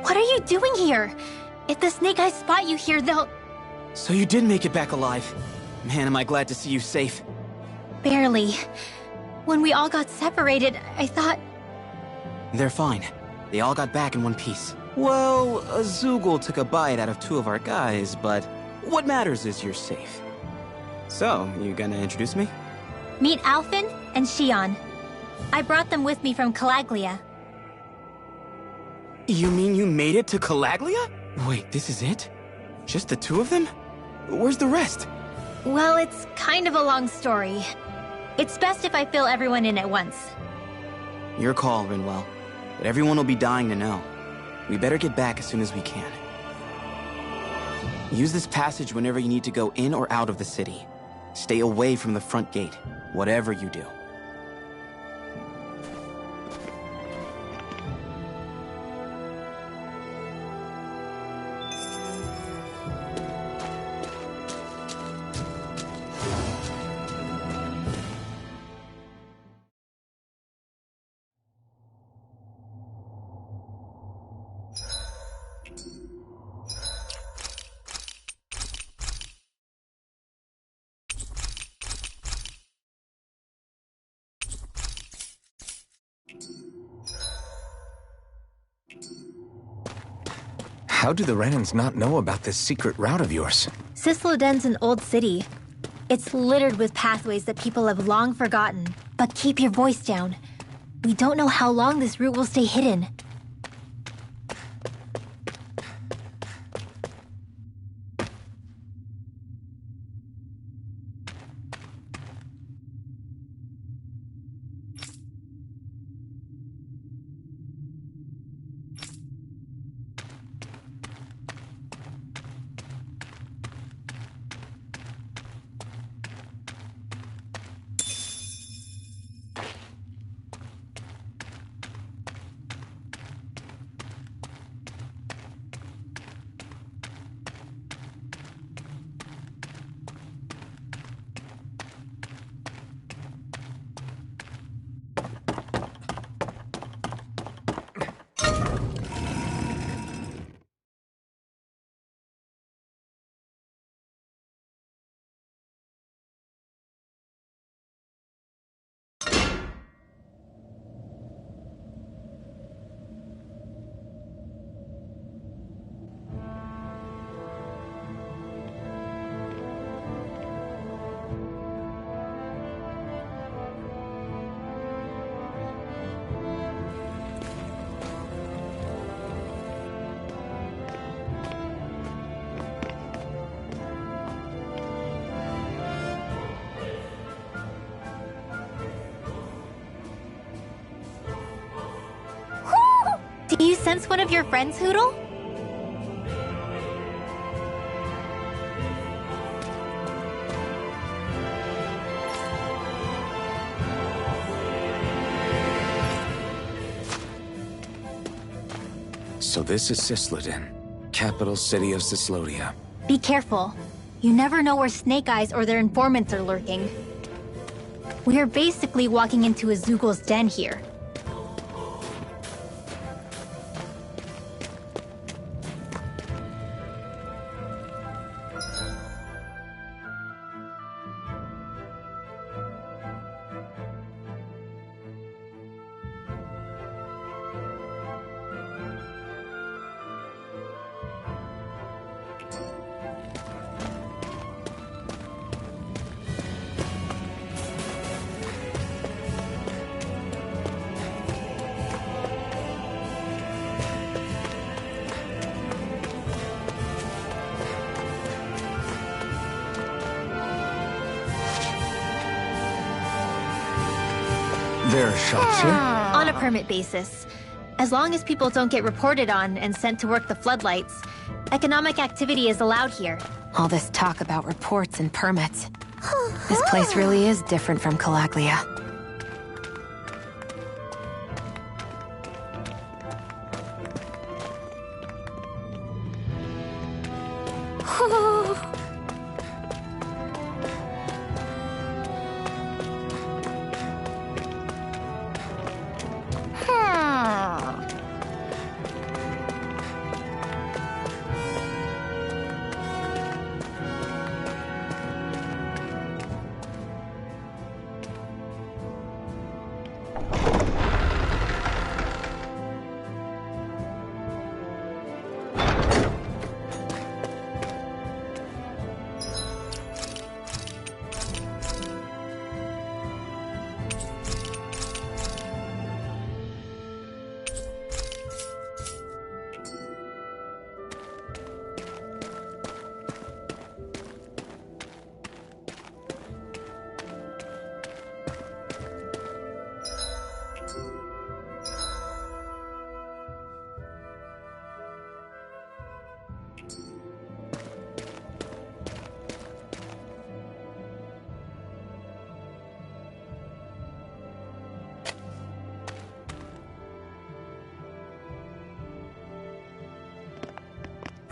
What are you doing here? If the Snake Eyes spot you here, they'll... So you did make it back alive. Man, am I glad to see you safe. Barely. When we all got separated, I thought... They're fine. They all got back in one piece. Well, a Zoogle took a bite out of 2 of our guys, but what matters is you're safe. So, you gonna introduce me? Meet Alphen and Shion. I brought them with me from Calaglia. You mean you made it to Calaglia? Wait, this is it? Just the 2 of them? Where's the rest? Well, it's kind of a long story. It's best if I fill everyone in at once. Your call, Rinwell. But everyone will be dying to know. We better get back as soon as we can. Use this passage whenever you need to go in or out of the city. Stay away from the front gate, whatever you do. How do the Renans not know about this secret route of yours? Cisloden's an old city. It's littered with pathways that people have long forgotten. But keep your voice down. We don't know how long this route will stay hidden. Do you sense one of your friends, Hootle? So this is Cisloden, capital city of Cislodia. Be careful. You never know where Snake Eyes or their informants are lurking. We are basically walking into a Zoogle's den here. There are shops here? On a permit basis. As long as people don't get reported on and sent to work the floodlights, economic activity is allowed here. All this talk about reports and permits. This place really is different from Calaglia.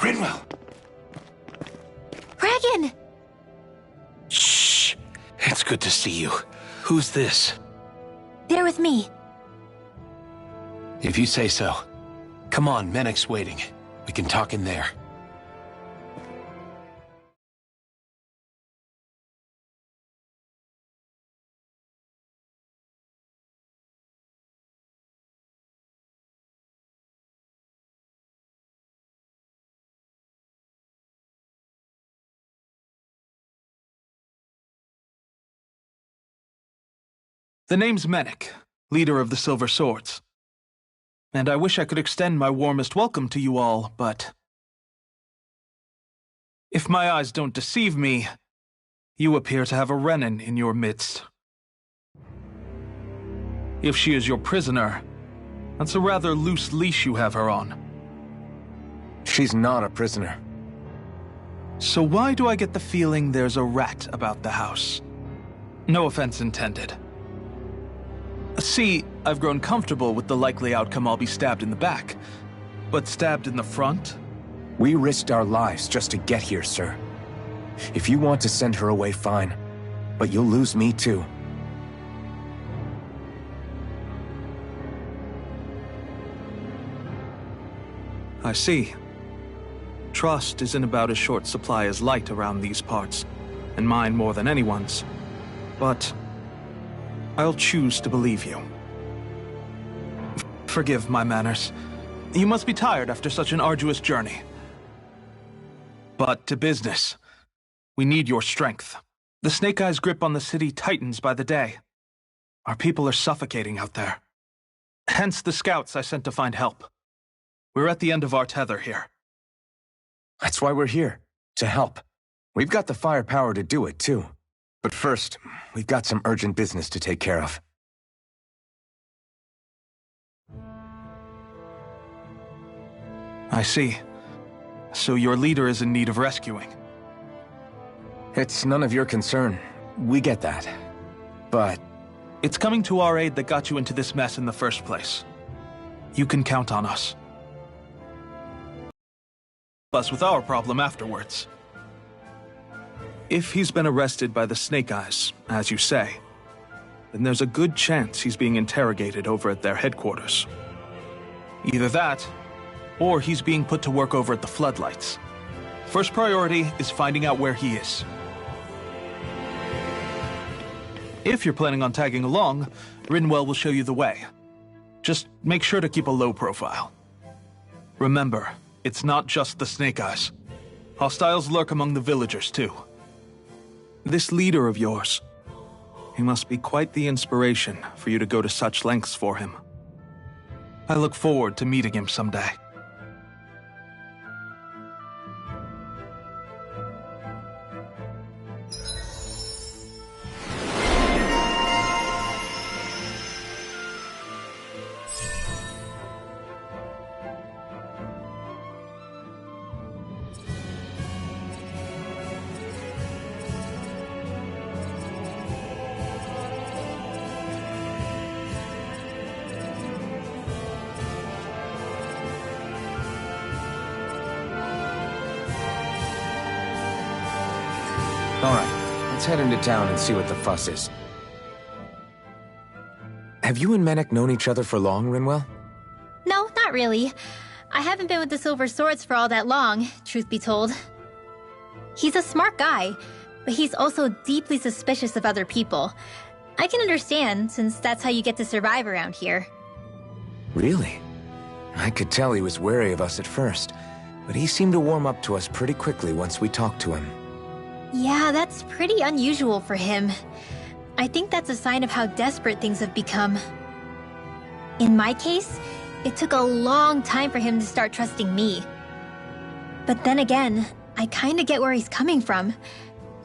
Rinwell! Dragon! Shh! It's good to see you. Who's this? They're with me. If you say so. Come on, Menek's waiting. We can talk in there. The name's Menek, leader of the Silver Swords. And I wish I could extend my warmest welcome to you all, but... if my eyes don't deceive me, you appear to have a Renin in your midst. If she is your prisoner, that's a rather loose leash you have her on. She's not a prisoner. So why do I get the feeling there's a rat about the house? No offense intended. See, I've grown comfortable with the likely outcome I'll be stabbed in the back. But stabbed in the front? We risked our lives just to get here, sir. If you want to send her away, fine. But you'll lose me too. I see. Trust is in about as short supply as light around these parts, and mine more than anyone's. But I'll choose to believe you. Forgive my manners. You must be tired after such an arduous journey. But to business. We need your strength. The Snake Eyes' grip on the city tightens by the day. Our people are suffocating out there. Hence the scouts I sent to find help. We're at the end of our tether here. That's why we're here, to help. We've got the firepower to do it, too. But first, we've got some urgent business to take care of. I see. So your leader is in need of rescuing. It's none of your concern. We get that. But it's coming to our aid that got you into this mess in the first place. You can count on us. Us with our problem afterwards. If he's been arrested by the Snake Eyes, as you say, then there's a good chance he's being interrogated over at their headquarters. Either that, or he's being put to work over at the Floodlights. First priority is finding out where he is. If you're planning on tagging along, Rinwell will show you the way. Just make sure to keep a low profile. Remember, it's not just the Snake Eyes. Hostiles lurk among the villagers, too. This leader of yours, he must be quite the inspiration for you to go to such lengths for him. I look forward to meeting him someday. Alright, let's head into town and see what the fuss is. Have you and Menek known each other for long, Rinwell? No, not really. I haven't been with the Silver Swords for all that long, truth be told. He's a smart guy, but he's also deeply suspicious of other people. I can understand, since that's how you get to survive around here. Really? I could tell he was wary of us at first, but he seemed to warm up to us pretty quickly once we talked to him. Yeah, that's pretty unusual for him. I think that's a sign of how desperate things have become. In my case, it took a long time for him to start trusting me. But then again, I kinda get where he's coming from.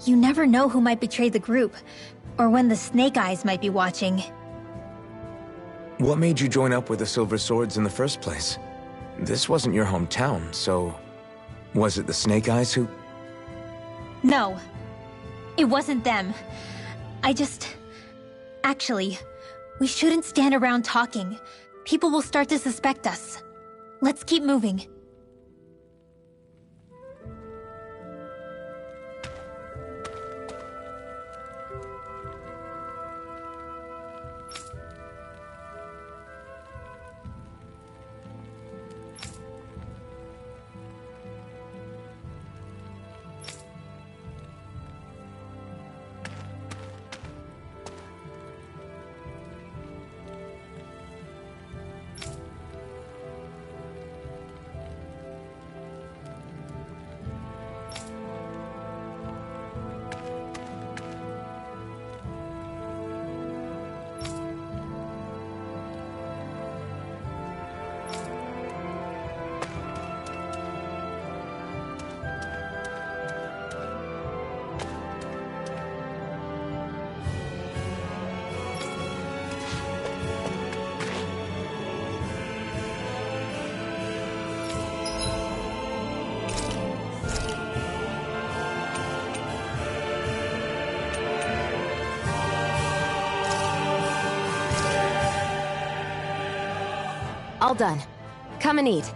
You never know who might betray the group, or when the Snake Eyes might be watching. What made you join up with the Silver Swords in the first place? This wasn't your hometown, so... was it the Snake Eyes who... No, it wasn't them. Actually, we shouldn't stand around talking. People will start to suspect us. Let's keep moving. All done. Come and eat.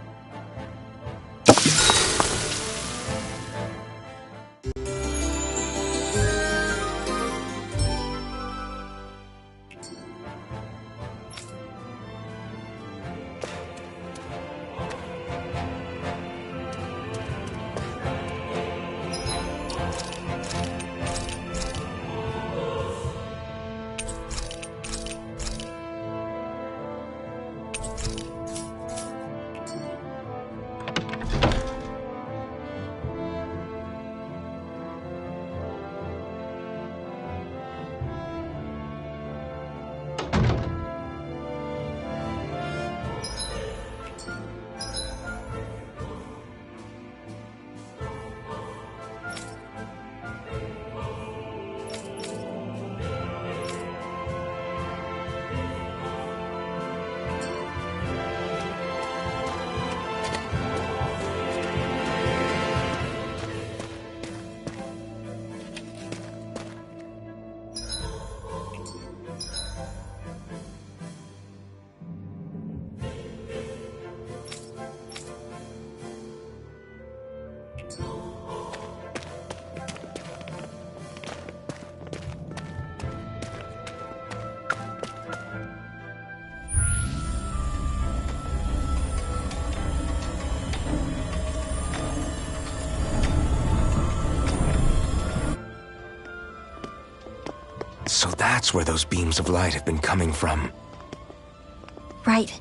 So that's where those beams of light have been coming from. Right.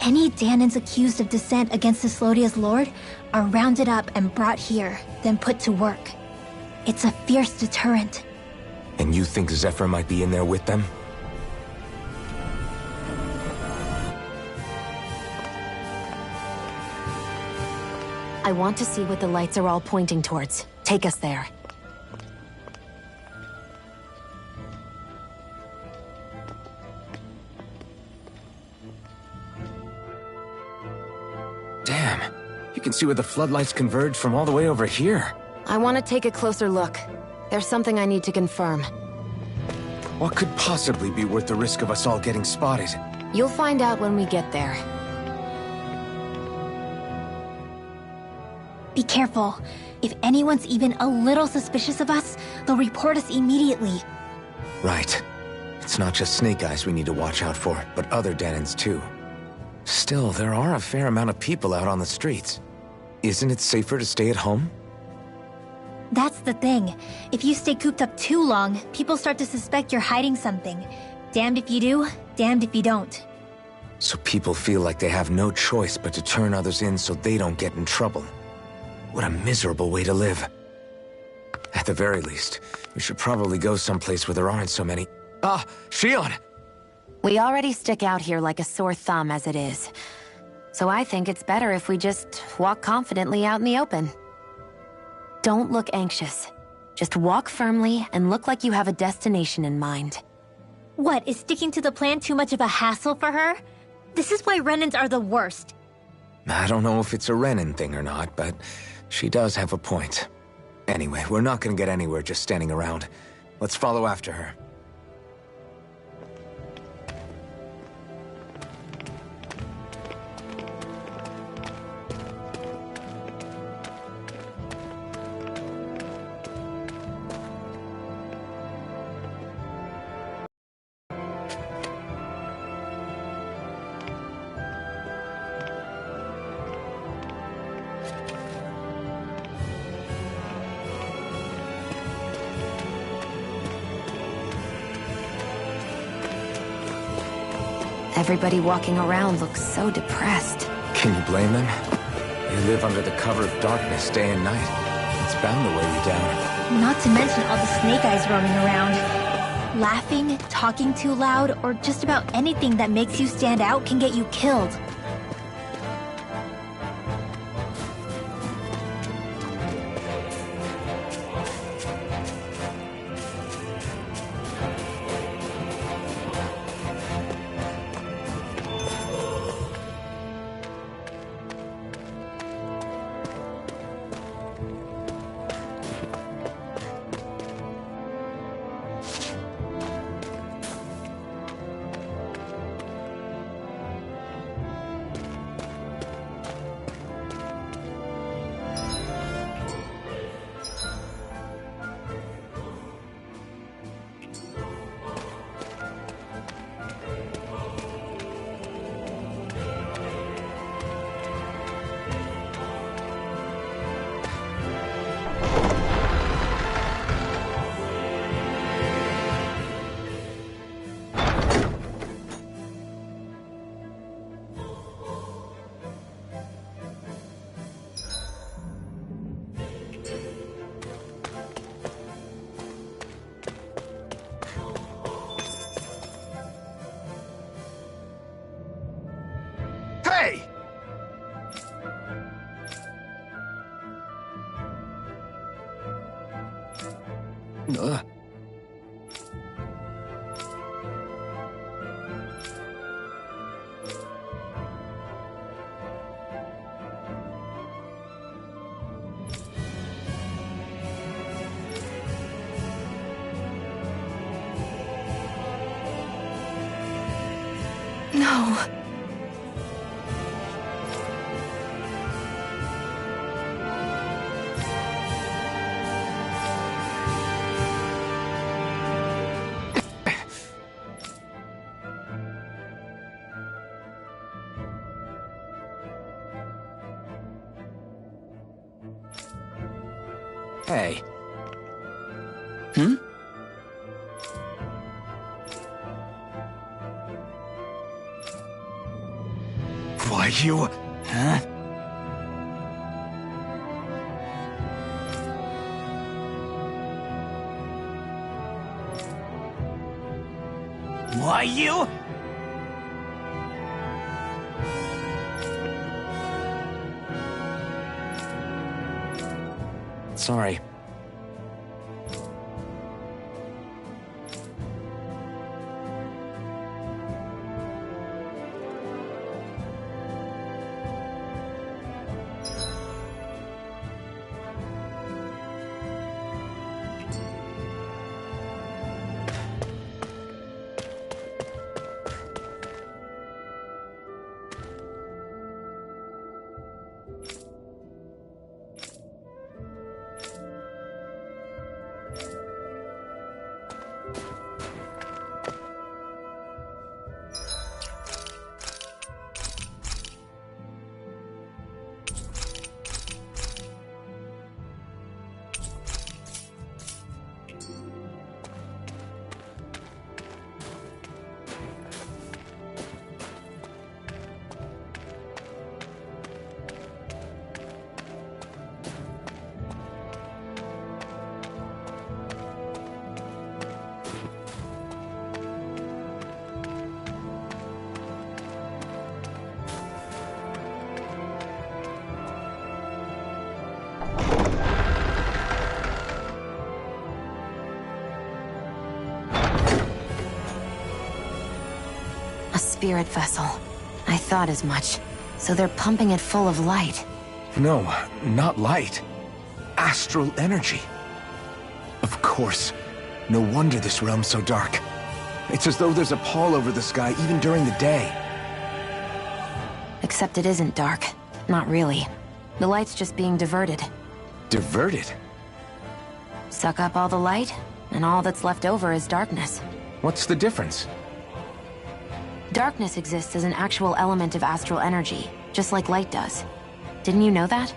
Any Danans accused of dissent against Cyslodia's lord are rounded up and brought here, then put to work. It's a fierce deterrent. And you think Zephyr might be in there with them? I want to see what the lights are all pointing towards. Take us there. Damn. You can see where the floodlights converge from all the way over here. I want to take a closer look. There's something I need to confirm. What could possibly be worth the risk of us all getting spotted? You'll find out when we get there. Be careful. If anyone's even a little suspicious of us, they'll report us immediately. Right. It's not just Snake Eyes we need to watch out for, but other Denons too. Still, there are a fair amount of people out on the streets. Isn't it safer to stay at home? That's the thing. If you stay cooped up too long, people start to suspect you're hiding something. Damned if you do, damned if you don't. So people feel like they have no choice but to turn others in so they don't get in trouble. What a miserable way to live. At the very least, we should probably go someplace where there aren't so many... Ah, Shion! We already stick out here like a sore thumb as it is. So I think it's better if we just walk confidently out in the open. Don't look anxious. Just walk firmly and look like you have a destination in mind. What, is sticking to the plan too much of a hassle for her? This is why Renans are the worst. I don't know if it's a Renin thing or not, but she does have a point. Anyway, we're not gonna get anywhere just standing around. Let's follow after her. Everybody walking around looks so depressed. Can you blame them? You live under the cover of darkness day and night. It's bound to weigh you down. Not to mention all the Snake Eyes roaming around. Laughing, talking too loud, or just about anything that makes you stand out can get you killed. Hey! Ugh. No. Hey. Hmm? Why you... Huh? Why you? Sorry. spirit vessel. I thought as much. So they're pumping it full of light. No, not light. Astral energy. Of course. No wonder this realm's so dark. It's as though there's a pall over the sky even during the day. Except it isn't dark. Not really. The light's just being diverted. Diverted? Suck up all the light, and all that's left over is darkness. What's the difference? Darkness exists as an actual element of astral energy, just like light does. Didn't you know that?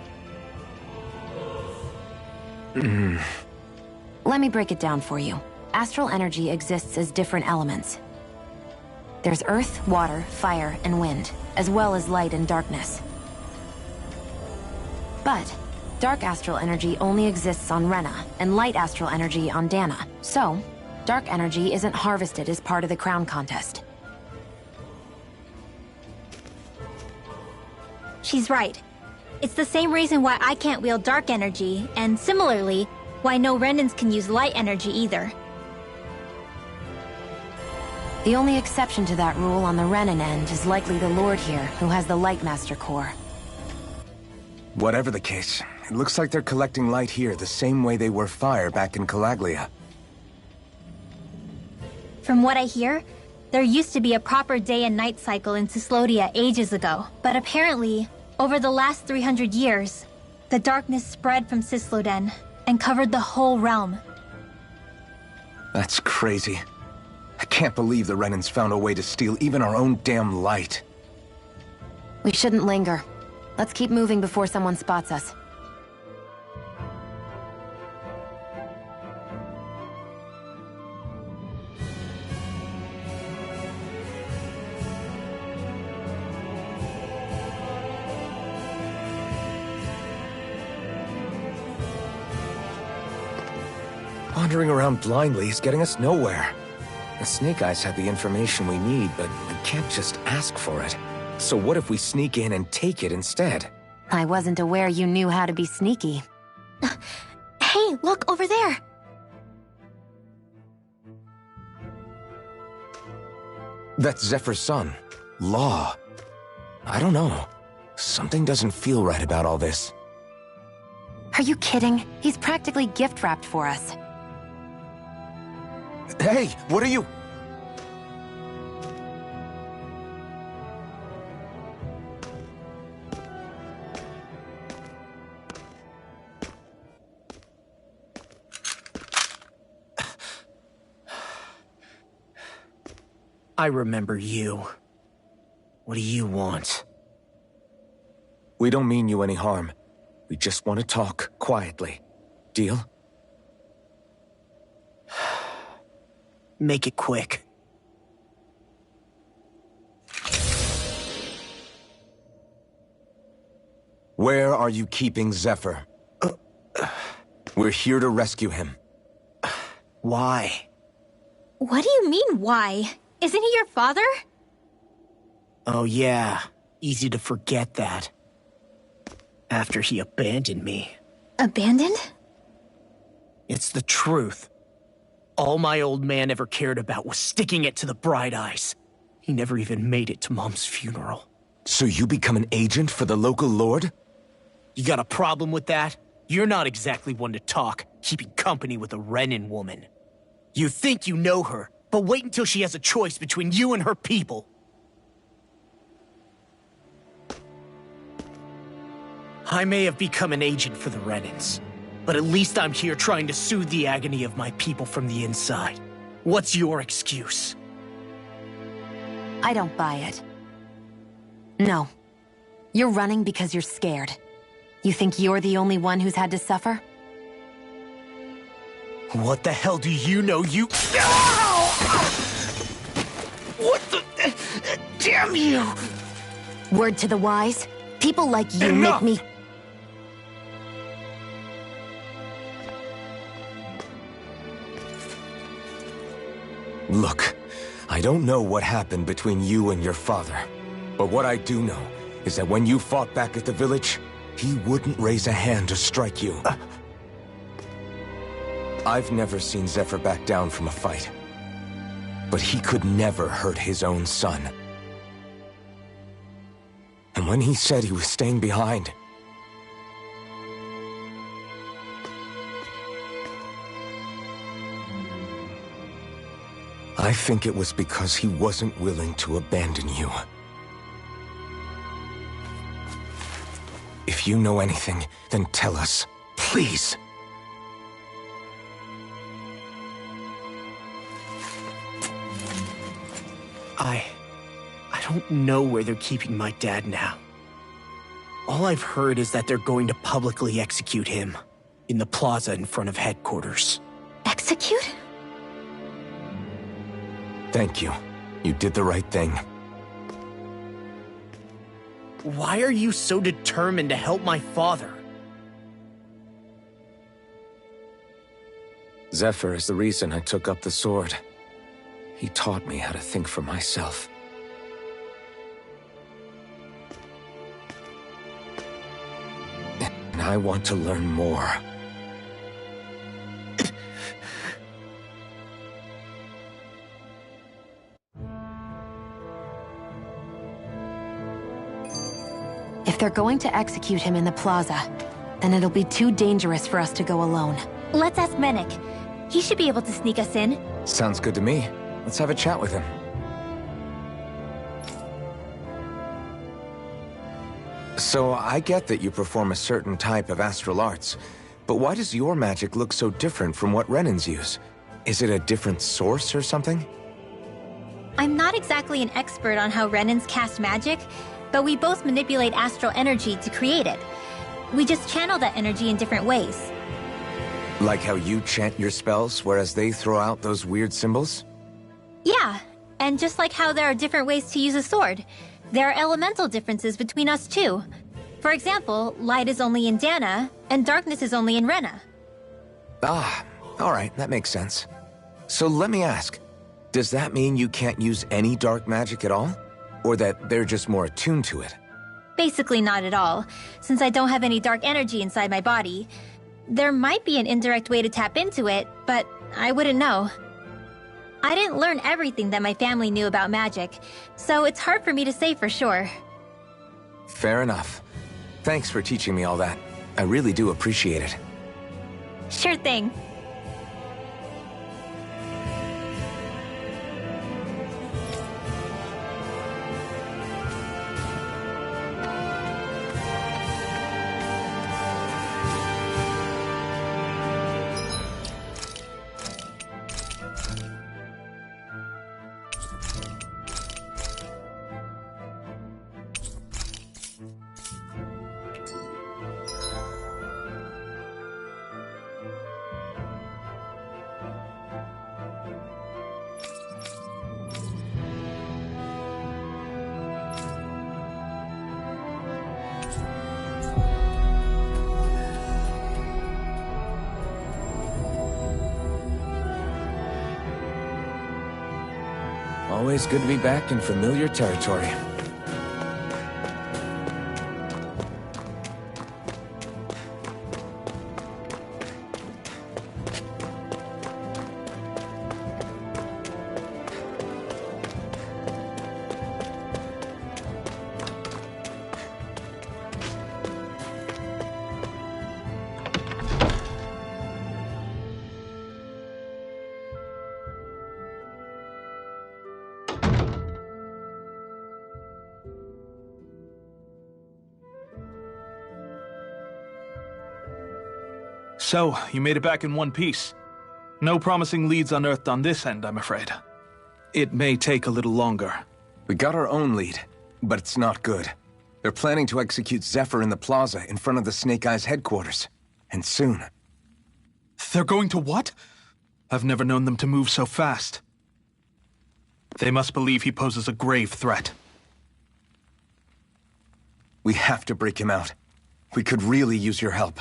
Let me break it down for you. Astral energy exists as different elements. There's earth, water, fire, and wind, as well as light and darkness. But dark astral energy only exists on Rena, and light astral energy on Dana. So, dark energy isn't harvested as part of the crown contest. She's right. It's the same reason why I can't wield dark energy, and similarly, why no Renans can use light energy either. The only exception to that rule on the Renan end is likely the Lord here, who has the Lightmaster core. Whatever the case, it looks like they're collecting light here the same way they were fire back in Calaglia. From what I hear, there used to be a proper day and night cycle in Cyslodia ages ago, but apparently, over the last 300 years, the darkness spread from Cysloden and covered the whole realm. That's crazy. I can't believe the Renans found a way to steal even our own damn light. We shouldn't linger. Let's keep moving before someone spots us. Wandering around blindly is getting us nowhere. The Snake Eyes have the information we need, but we can't just ask for it. So what if we sneak in and take it instead? I wasn't aware you knew how to be sneaky. Hey, look over there! That's Zephyr's son, Law. I don't know. Something doesn't feel right about all this. Are you kidding? He's practically gift-wrapped for us. Hey, what are you... I remember you. What do you want? We don't mean you any harm. We just want to talk quietly. Deal? Make it quick. Where are you keeping Zephyr? We're here to rescue him. Why? What do you mean, why? Isn't he your father? Oh yeah, easy to forget that. After he abandoned me. Abandoned? It's the truth. All my old man ever cared about was sticking it to the Bright Eyes. He never even made it to Mom's funeral. So you become an agent for the local lord? You got a problem with that? You're not exactly one to talk, keeping company with a Renan woman. You think you know her, but wait until she has a choice between you and her people. I may have become an agent for the Renans, but at least I'm here trying to soothe the agony of my people from the inside. What's your excuse? I don't buy it. No. You're running because you're scared. You think you're the only one who's had to suffer? What the hell do you know, you— What the— Damn you! Word to the wise, people like you Enough! make me— Look, I don't know what happened between you and your father. But what I do know is that when you fought back at the village, he wouldn't raise a hand to strike you. I've never seen Zephyr back down from a fight. But he could never hurt his own son. when he said he was staying behind, I think it was because he wasn't willing to abandon you. If you know anything, then tell us, please. I don't know where they're keeping my dad now. All I've heard is that they're going to publicly execute him in the plaza in front of headquarters. Execute? Thank you. You did the right thing. Why are you so determined to help my father? Zephyr is the reason I took up the sword. He taught me how to think for myself. And I want to learn more. If they're going to execute him in the plaza, then it'll be too dangerous for us to go alone. Let's ask Menik. He should be able to sneak us in. Sounds good to me. Let's have a chat with him. So, I get that you perform a certain type of astral arts, but why does your magic look so different from what Renan's use? Is it a different source or something? I'm not exactly an expert on how Renans cast magic, but we both manipulate astral energy to create it. We just channel that energy in different ways. Like how you chant your spells, whereas they throw out those weird symbols? Yeah, and just like how there are different ways to use a sword, there are elemental differences between us too. For example, light is only in Dana, and darkness is only in Rena. Ah, alright, that makes sense. So let me ask, does that mean you can't use any dark magic at all? Or that they're just more attuned to it? Basically not at all, since I don't have any dark energy inside my body. There might be an indirect way to tap into it, but I wouldn't know. I didn't learn everything that my family knew about magic, so it's hard for me to say for sure. Fair enough. Thanks for teaching me all that. I really do appreciate it. Sure thing. Always good to be back in familiar territory. So, you made it back in one piece. No promising leads unearthed on this end, I'm afraid. It may take a little longer. We got our own lead, but it's not good. They're planning to execute Zephyr in the plaza in front of the Snake Eyes headquarters. And soon. They're going to what? I've never known them to move so fast. They must believe he poses a grave threat. We have to break him out. We could really use your help.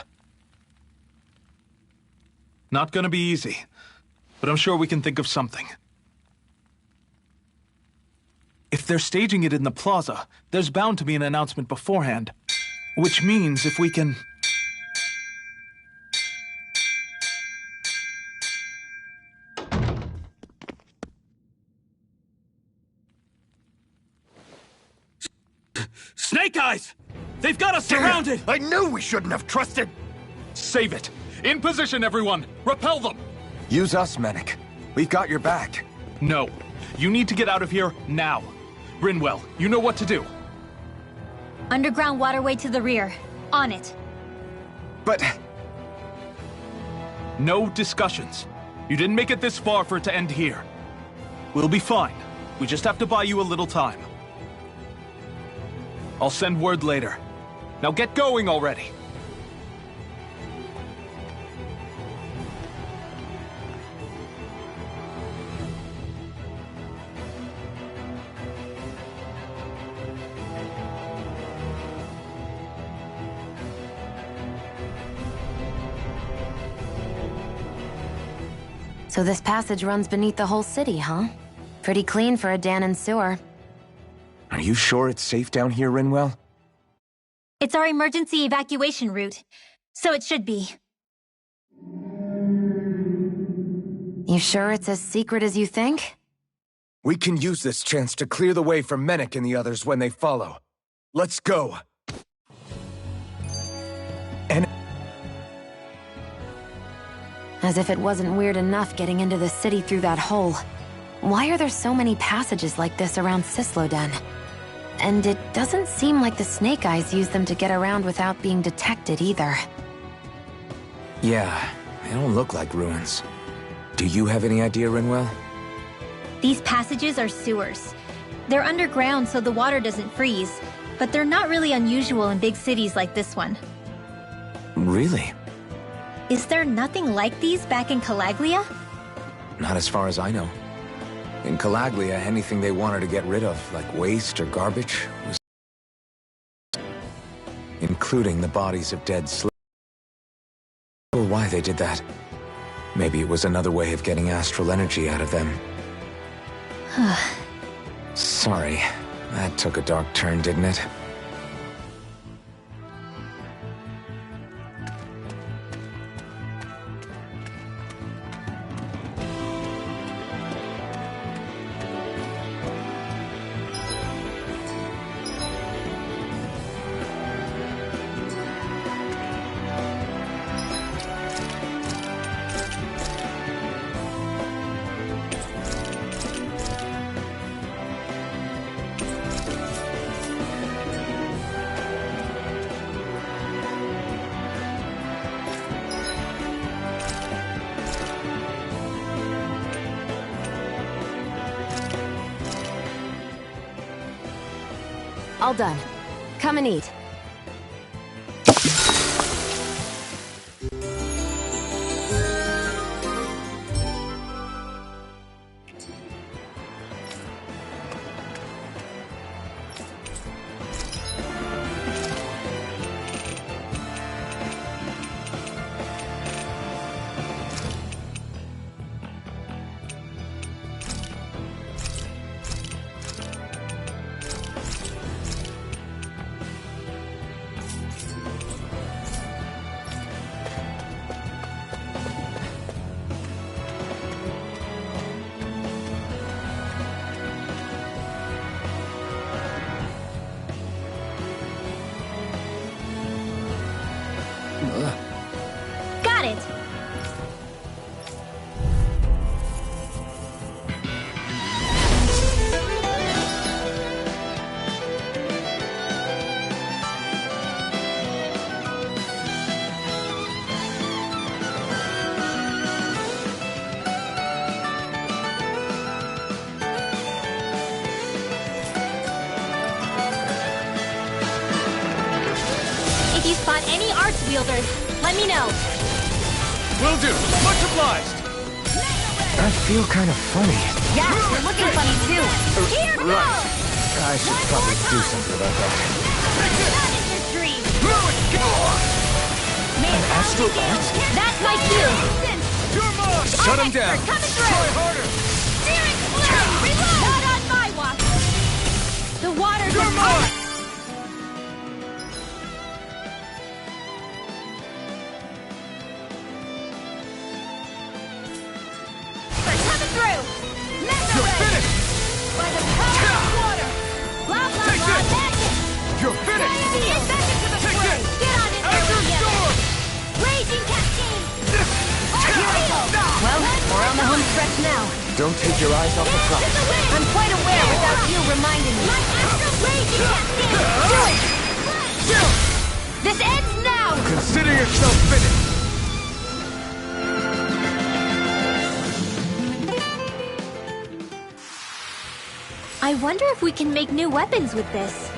Not gonna be easy, but I'm sure we can think of something. If they're staging it in the plaza, there's bound to be an announcement beforehand. Which means if we can... Snake Eyes! They've got us surrounded! I knew we shouldn't have trusted! Save it! In position, everyone! Repel them! Use us, Mennick. We've got your back. No. You need to get out of here now. Rinwell, you know what to do. Underground waterway to the rear. On it. But... No discussions. You didn't make it this far for it to end here. We'll be fine. We just have to buy you a little time. I'll send word later. Now get going already. So this passage runs beneath the whole city, huh? Pretty clean for a Danon sewer. Are you sure it's safe down here, Rinwell? It's our emergency evacuation route, so it should be. You sure it's as secret as you think? We can use this chance to clear the way for Mennick and the others when they follow. Let's go. And... As if it wasn't weird enough getting into the city through that hole. Why are there so many passages like this around Sisloden? And it doesn't seem like the Snake Eyes use them to get around without being detected either. Yeah, they don't look like ruins. Do you have any idea, Rinwell? These passages are sewers. They're underground so the water doesn't freeze, but they're not really unusual in big cities like this one. Really? Is there nothing like these back in Calaglia? Not as far as I know. In Calaglia, anything they wanted to get rid of, like waste or garbage, was... including the bodies of dead slaves. Or why they did that. Maybe it was another way of getting astral energy out of them. Sorry, that took a dark turn, didn't it? All done. Come and eat. Got it! If you spot any arts wielders, let me know. Will do. Much obliged. I feel kind of funny. Yeah, you're looking funny too. Here goes! Right. I should probably do something about that. That is your dream! An astral art? That's my cue! Shut him down! Coming through! Try harder! Steering clear! Reload! Not on my watch! The water's are... Coming through! You're finished! By the power of water! Blah, blah, blah, magic! You're Don't take your eyes off the prize. I'm quite aware without you reminding me. My astral blade, you can't stand! Do it! This ends now! Consider yourself finished! I wonder if we can make new weapons with this.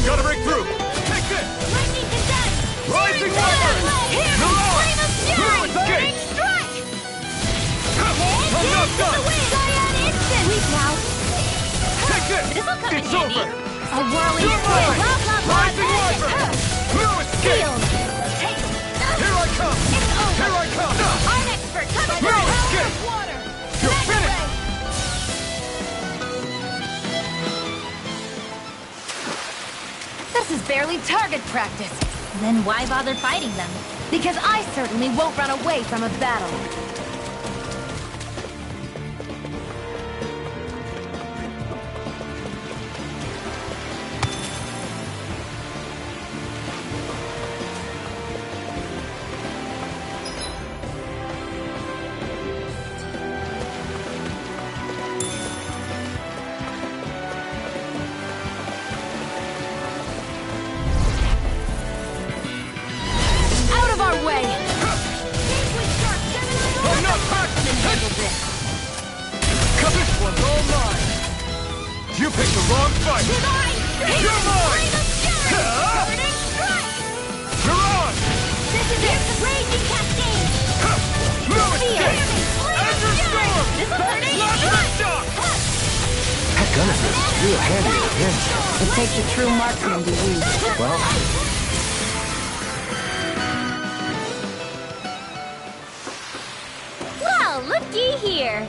Gotta break through! Take this! Lightning condense! Rising Wiper! Here! Mirage! Flame of fury! Ruin's Burning Gate! strike! I'm not done! Cyan instant! Weak now. Take this! This'll come in It's handy. over! A whirling You're twist! mine! Blah, blah, blah, Rising magic! Wiper! No escape! Shield! Take! Here I come! It's over! Here I come! Art expert, come in! No Power escape! of water! You're Magic finished! ray. This is barely target practice. Then why bother fighting them? Because I certainly won't run away from a battle. Out of our way! I'm not back! Come, this one's all mine! You picked the wrong fight! You're mine! Burning strike! You're on! This is it! Raging cascade! No escape! Flame of Azure fury! Storm! This is burning Plasma strike! shock! That gun of his is real handy at a pinch. It takes a true marksman to use. Well, Well, looky here!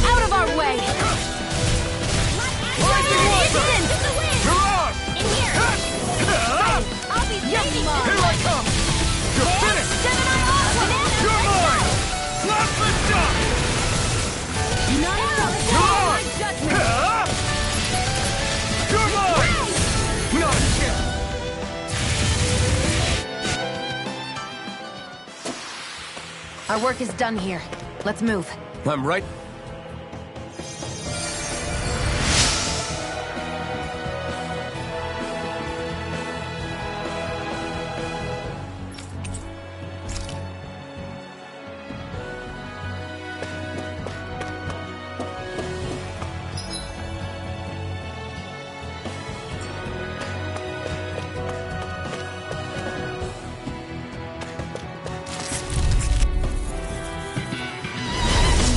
Out of our way! Rising Wiper! You're on! In here! I'll be saving you! Here I come! You're finished! Gemini Aquaman! You're mine! Plasma shock! Not enough! You're on! You're mine! Not a chance! Our work is done here. Let's move. I'm right.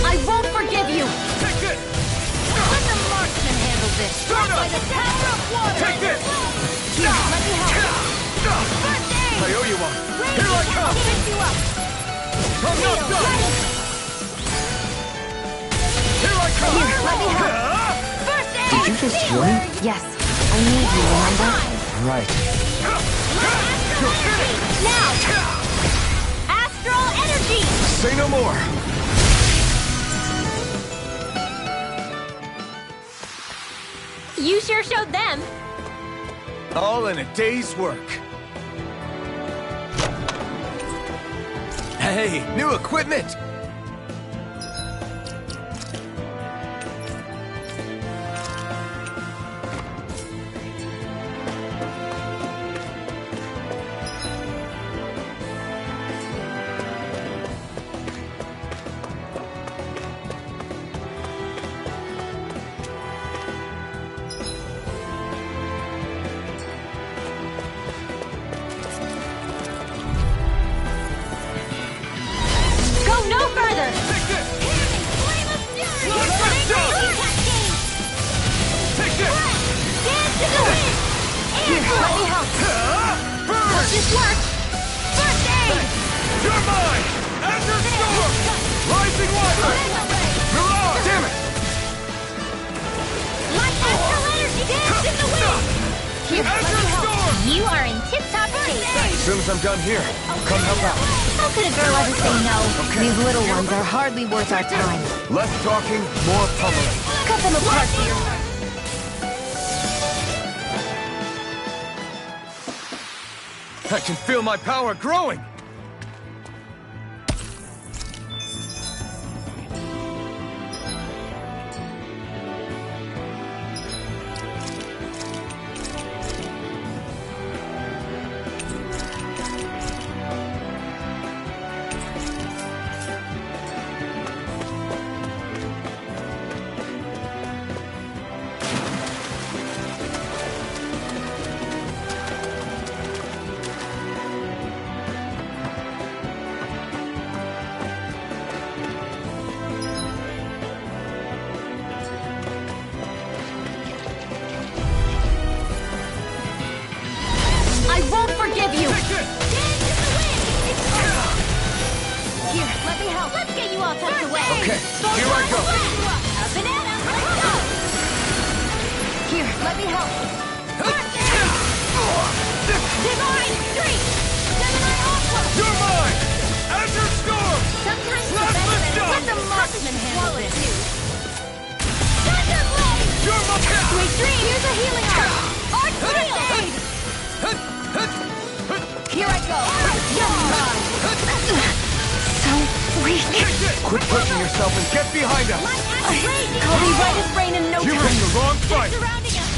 I won't forgive you! Take it! Let the marksman handle this! Start By up! the power of water! Take this! Here, let me help. First aid! I owe you one. Here I come! Pick you up! I'm not done! Here I come! Here, let me help. First aid! Did you just heal me? Yes. I need you, remember? right. You're finished! Now! Astral energy! Say no more! You sure showed them. All in a day's work. Hey, new equipment! You are in tip-top shape. As soon as I'm done here, come help out. How could a girl ever say no? These little ones are hardly worth our time. Less talking, more pummeling. Cut them apart for your... I can feel my power growing! I won't forgive you! Here, let me help. Let's get you all tucked away. Okay, here I go. A banana, let's go. Here, let me help. Divine Streak! Gemini Aqua! You're mine! Azure Storm! Sometimes the Let's best lift up! Let the marksman handle this. Thunder Blade! You're my... Sweet dreams! Here's a healing arm! Arc Field! Here I go. So weak. Quit pushing yourself and get behind us! I'll be right as rain in no You time. picked the wrong fight! Surrounding us!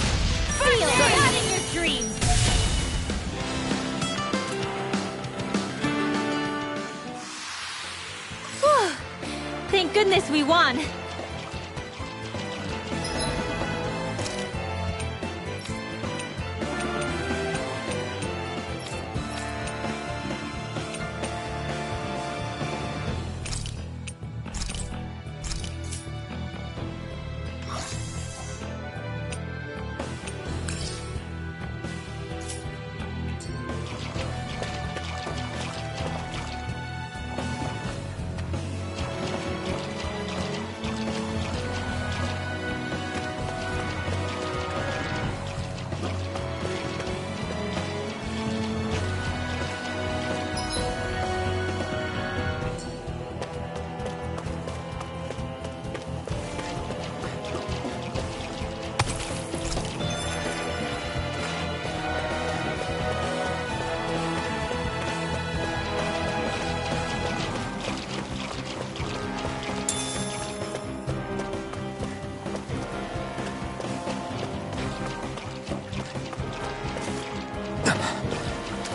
Feel it! Not in your dreams! Whew. Thank goodness we won.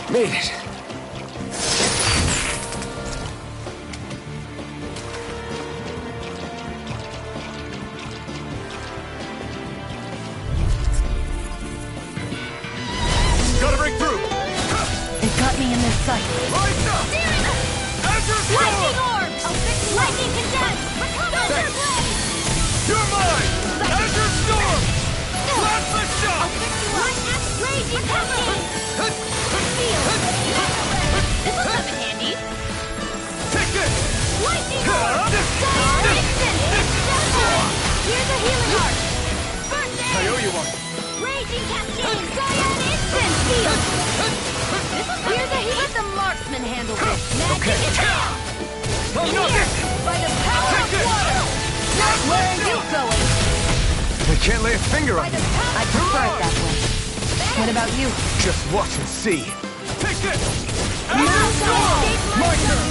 Made it. Gotta break through! They got me in their sight. Rise up! Azure Storm! Lightning Orbs! Lightning Condense! Thunder Blade! You're mine! Azure Storm! Blast the shot! Raging Cascade! Feel! This will come in handy. Take this! Lightning Orb! Star Instant! Here's a healing arc! First I aid! owe you one. Raging Cascade! Scion Instant! Field! Here's a heat! Let the marksman handle this. Magic attack! I'm not this! By the power Take of this! water. Where are you going? I can't lay a finger on By the you. power. I prefer it that way. What about you? Just watch and see. Take this! Now Azure Storm! escape My turn!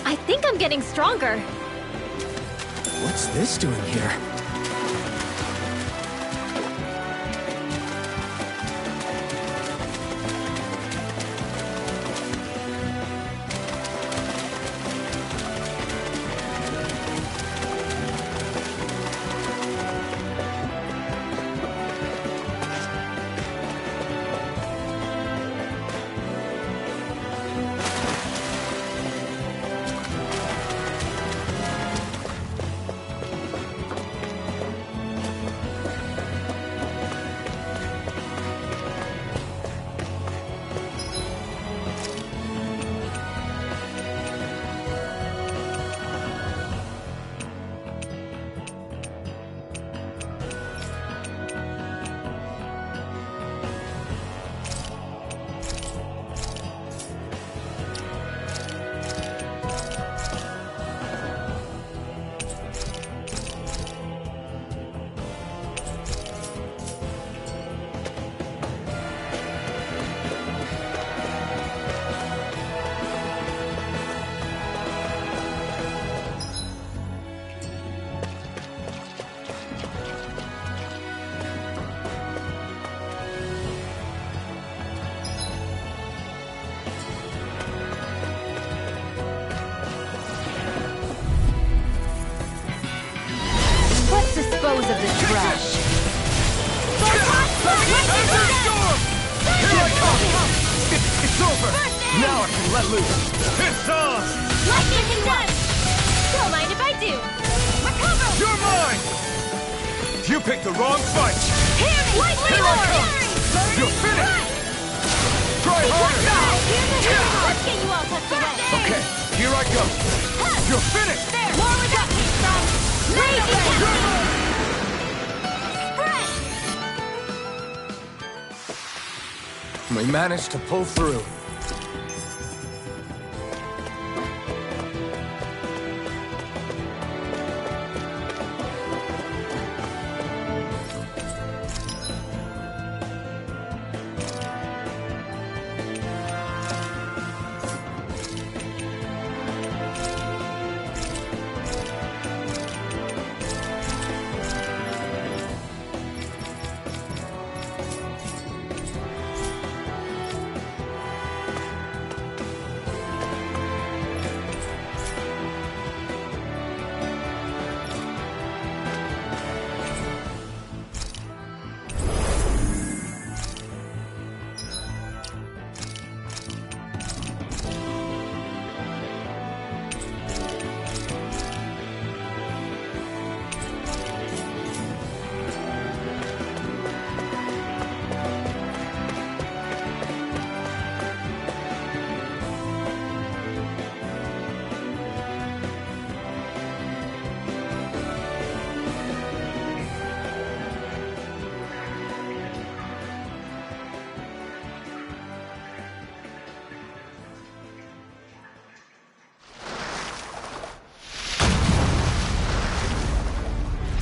I think I'm getting stronger. What's this doing here? over! Now I can let loose! It's on! Lightning conduct! Don't mind if I do! Recover! You're mine! You picked the wrong fight! Here I come! You're finished! Try harder! Let's get you all tucked away! Okay, here I go! You're finished! There! More where that came from! Raging Cascade! Spread! We managed to pull through.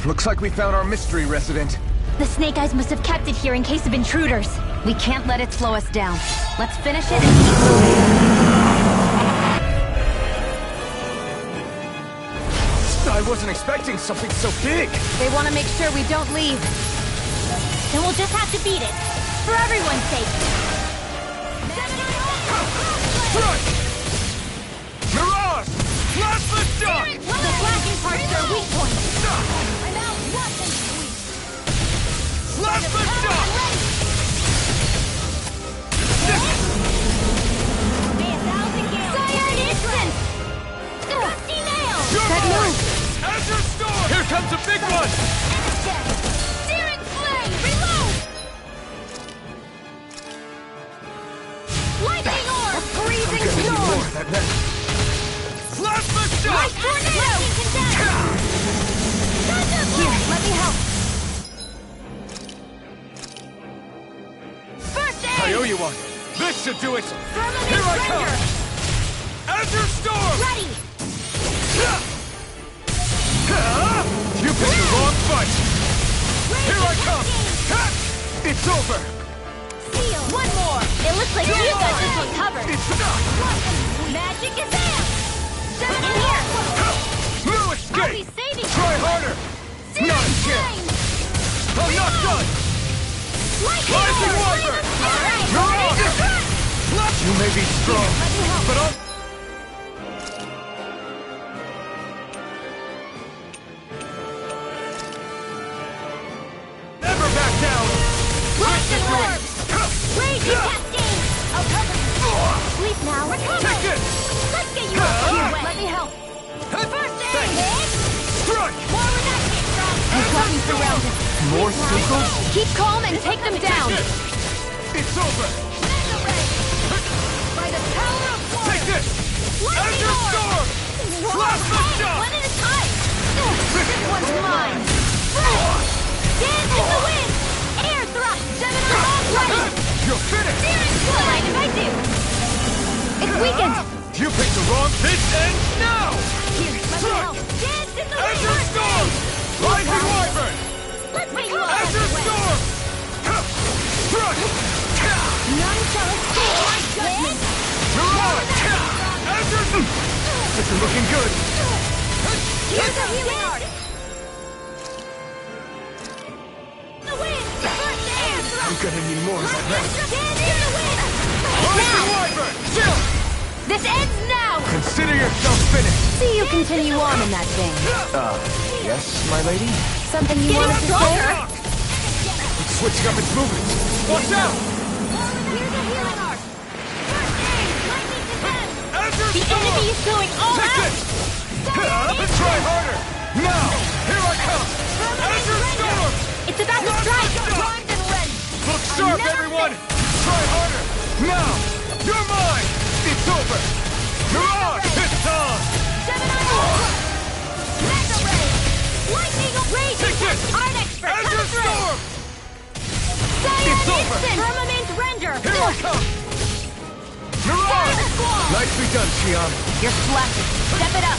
Looks like we found our mystery resident. The Snake Eyes must have kept it here in case of intruders. We can't let it slow us down. Let's finish it and keep moving. I wasn't expecting something so big. They want to make sure we don't leave. Then we'll just have to beat it. For everyone's sake. Front! Mirage! Blast the shot! The flashing parts are our weak point. Blast the shot! Siren instant! Rusty nail! That move! Azure Storm! Here comes a big one! Searing flame! Reload! Lightning orb! Freezing storm! Blast the shot! Light tornado! Here, let me help. First aid! I owe you one. This should do it. Firmament Here I come! Ranger! Azure Storm! Ready! You picked the wrong fight! Here I come! It's over! Seal! One more! It looks like you got this one covered! It's not! Magic is in! In here! No I'll be escape! saving Try harder! Searing Not a chance! I'm not done! Rising Wyvern! Alright! You may be strong, Let me help. but I'll... Never back down! Blast and orbs! Raging cascade! I'll cover you! Sleep now! Recover! Take this! Let's get you out here! Let me help! First aid! Strike! More where that came from! We've gotten surrounded. More circles? Keep calm and take them down. It's over! Mega ray! By the power of water! Take this! Lightning Azure orb! Storm! Blast the shot! One at a time! This one's mine! Dance in the wind! Air thrust! Ready! You're finished! Searing flame! If I do! It's weakened. You picked the wrong... This ends now! Here, let me help! Dance in the wind! Azure Storm! Rising Wyvern! Let's make you all out of Azure the way! Storm! Strike! None shall escape! Mirage! Azure... This is looking good. Here's a healing art! The wind! First air thrust! I'm gonna need more of that. Dance in the wind! Rising Wyvern! Still! This ends now. Consider yourself finished. See you continue on in that vein. Yes, my lady? Something you wanted to say? It's switching up its movements. Watch out! Here's a healing art! First The enemy is going all out! Try harder! Now! Here I come! Azure Storm! It's about to strike! Primed and ready! Look sharp, never everyone! Try harder! Now! You're mine! It's over! Mirage! It's on! Gemini Ultra! Mega Ray! Lightning rage! Take this! Art expert, come Azure through! Storm! Cyan It's over! instant! Firmament render! Here I come! Mirage! Nicely done, Xion. You're slashing. Step it up.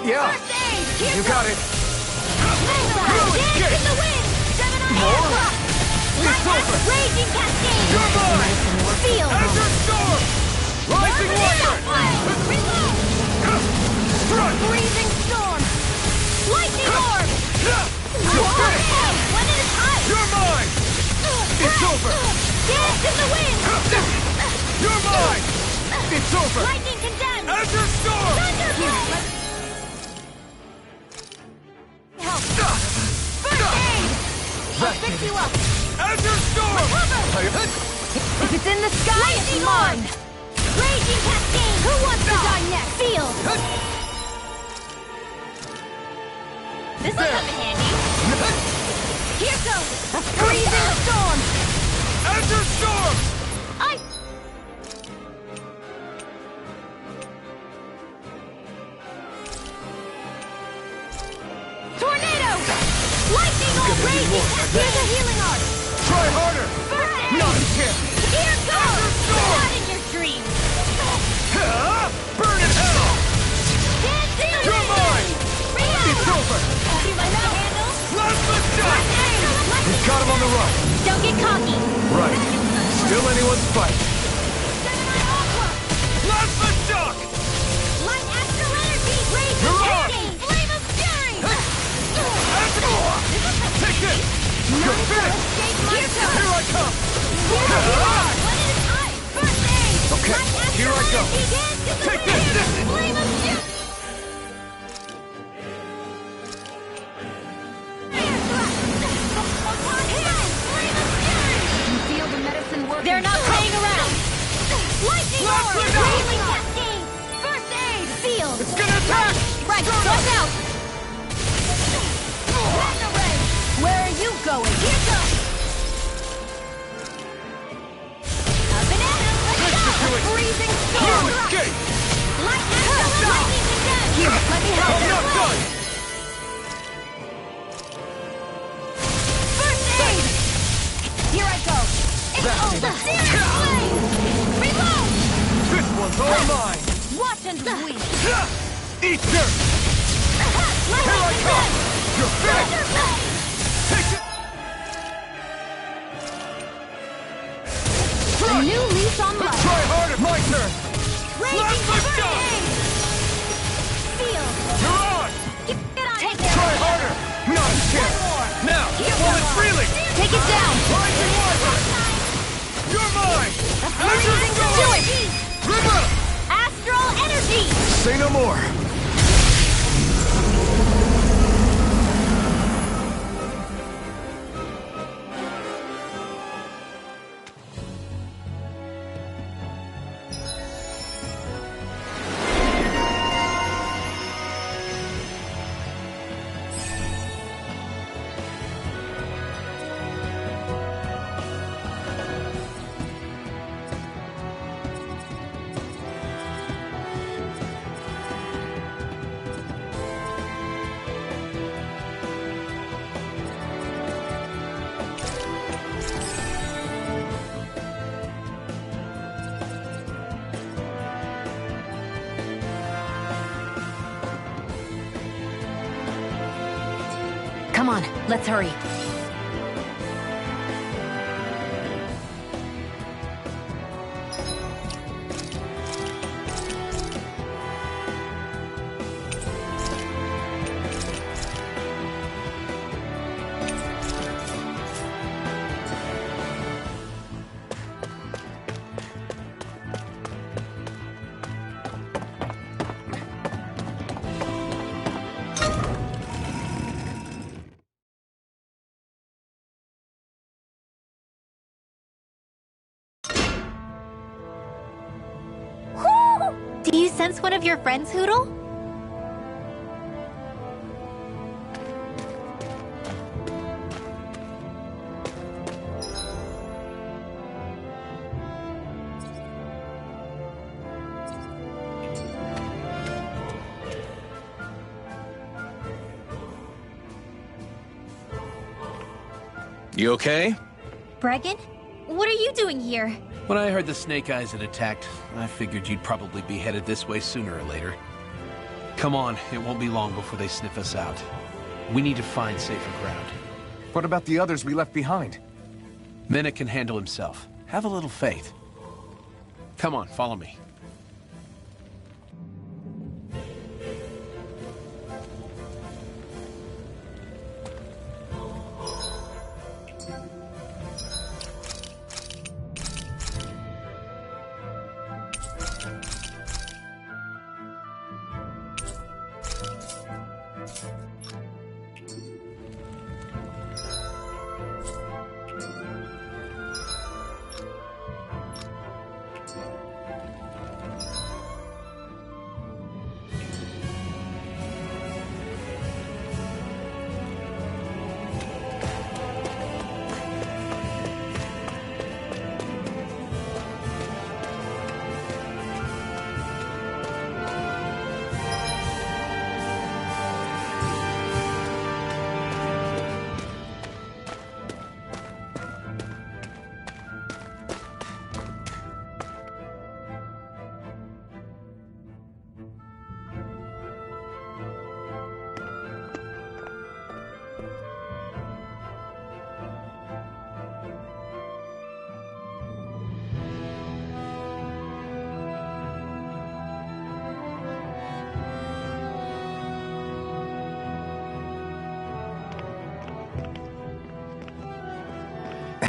Yeah, First aid! Here's you got it. Dance in the wind! Gemini More? Ultra! It's over! Raging cascade! You're mine! Feel! Azure Storm! Rising Wire! Reload! Strike! Freezing storm! Lightning orb! You're finished! One at a time! You're mine! It's over! Dance in the wind! You're mine! It's over! Lightning condemned! Azure Storm! Thunderbolt! Help! First aid! I'll fix you up! Azure Storm! If it's in the sky, it's mine! Raging cascade! Who wants to die next? Feel! This will come in handy! Here goes! Freezing storm! Azure Storm! I... Tornado! Lightning all raging! Here's a healing art! Try harder! First aid! Not a chance! Here goes! Storm! Not in your dreams! Burn in hell! Dance in the You're wind! mine! Reload! It's over! See my handle? Plasma shot! First aid! We've got him on the run! Don't get cocky! Right. Still anyone's fight. Gemini Ultra! Plasma shock! Light astral energy! Rage Mirage! cascade! Flame of fury! Take this! You're finished! Here goes! Here I come! One at a time! First aid! Okay, Light here I go. astral energy! Dance in the Take wind! this! Flame of fury! They're not playing around! Lightning orb! Healing cascade! First aid! Feel! It's gonna attack! Right, watch out! Mega ray! Where are you going? Here goes! A banana! Let's go! do it. Freezing You storm! escape! Lightning condemned! Here, let me help I'm you! not done! First aid! Here I go! It's over! Reload! This one's all mine! Watch and weep! Eat dirt! Here I come! You're finished! Take it! A new lease on life! Try harder! My turn! Raging Plasma shot! Feel! You're on! Get on it! Try harder! Not a chance! Now! While it's reeling! Take it down! Rising Wire! You're mine! Azure Storm! Do it! River! Astral energy! Say no more! Come on, let's hurry. Do you sense one of your friends, Hootle? You okay? Bregan? What are you doing here? When I heard the Snake Eyes had attacked, I figured you'd probably be headed this way sooner or later. Come on, it won't be long before they sniff us out. We need to find safer ground. What about the others we left behind? Minnick can handle himself. Have a little faith. Come on, follow me.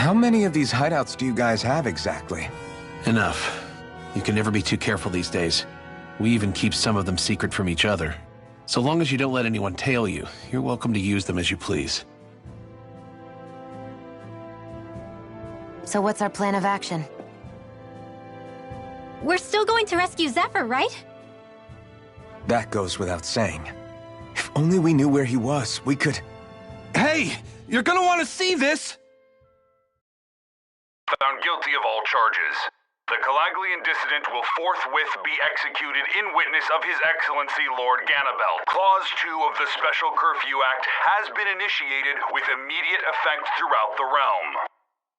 How many of these hideouts do you guys have exactly? Enough. You can never be too careful these days. We even keep some of them secret from each other. So long as you don't let anyone tail you, you're welcome to use them as you please. So what's our plan of action? We're still going to rescue Zephyr, right? That goes without saying. If only we knew where he was, we could... Hey! You're gonna want to see this! Found guilty of all charges. The Calaglian dissident will forthwith be executed in witness of His Excellency Lord Ganabelt. Clause 2 of the Special Curfew Act has been initiated with immediate effect throughout the realm.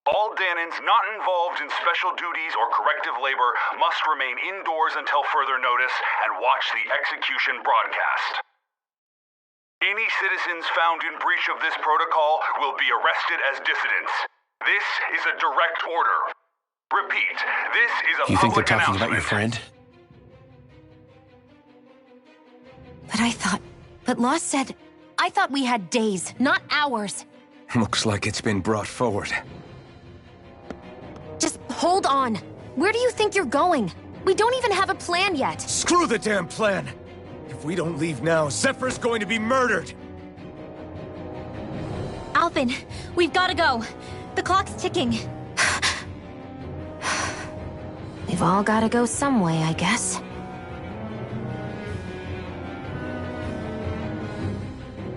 All Danans not involved in special duties or corrective labor must remain indoors until further notice and watch the execution broadcast. Any citizens found in breach of this protocol will be arrested as dissidents. This is a direct order. Repeat, this is a You think they're public talking about your announcement. friend? But I thought... But Lost said... I thought we had days, not hours. Looks like it's been brought forward. Just hold on. Where do you think you're going? We don't even have a plan yet. Screw the damn plan! If we don't leave now, Zephyr's going to be murdered! Alvin, we've got to go. The clock's ticking. We've all gotta go some way, I guess.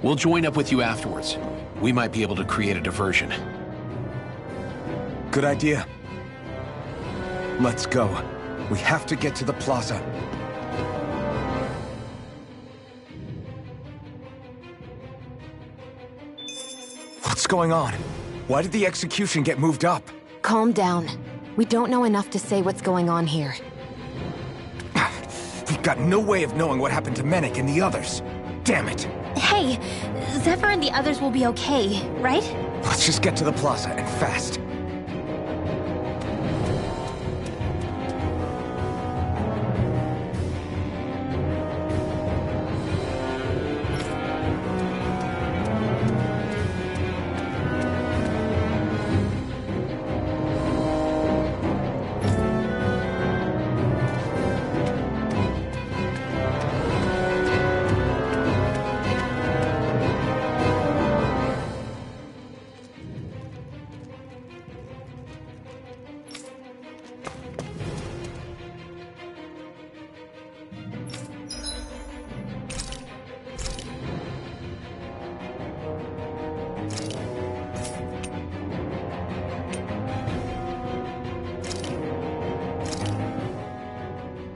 We'll join up with you afterwards. We might be able to create a diversion. Good idea. Let's go. We have to get to the plaza. What's going on? Why did the execution get moved up? Calm down. We don't know enough to say what's going on here. We've got no way of knowing what happened to Minnick and the others. Damn it. Hey, Zephyr and the others will be okay, right? Let's just get to the plaza, and fast.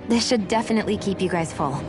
This should definitely keep you guys full.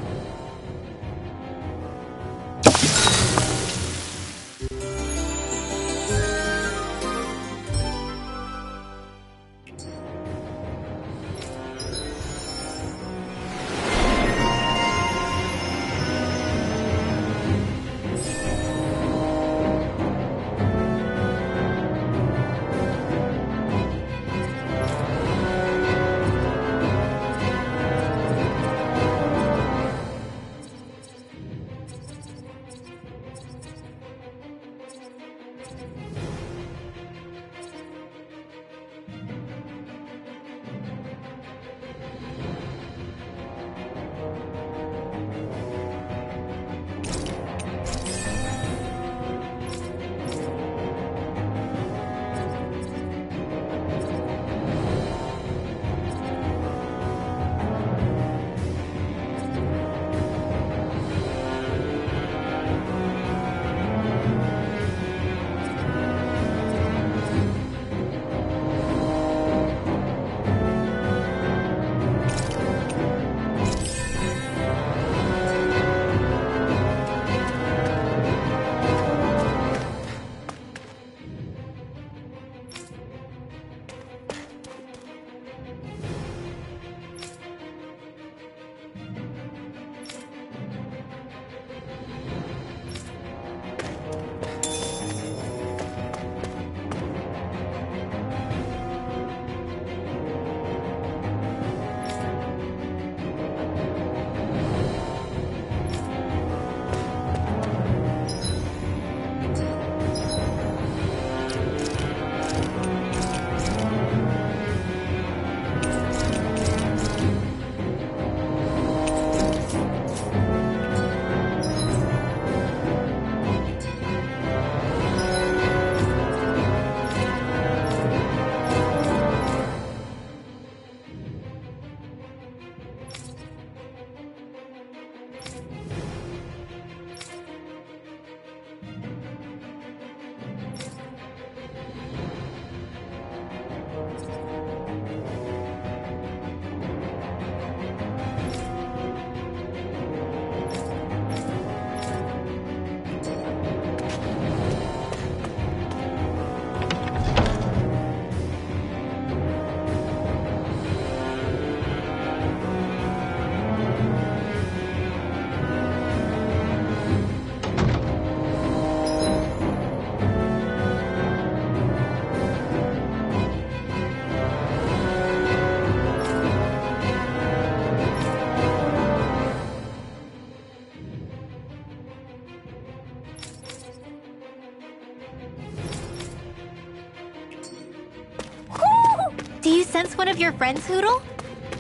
Do you sense one of your friends, Hoodle?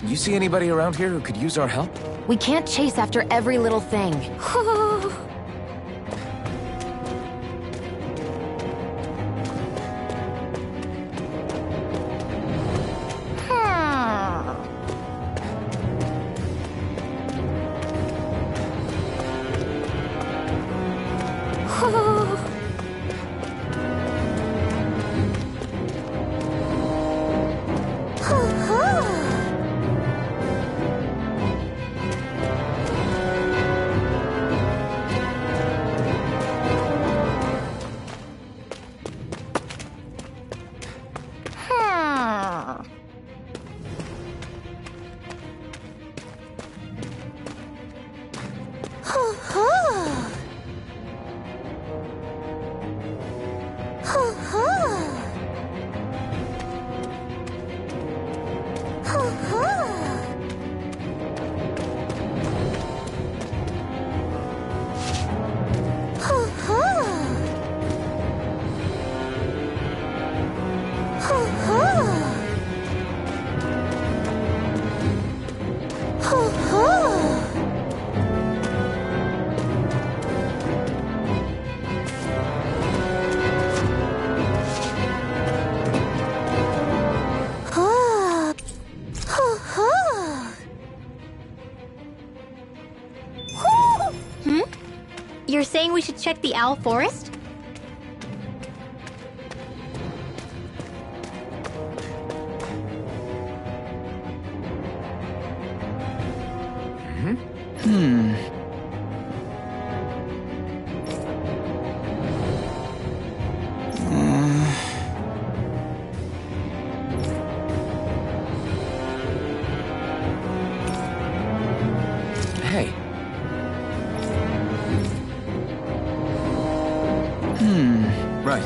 You see anybody around here who could use our help? We can't chase after every little thing. You're saying we should check the Owl Forest? Right.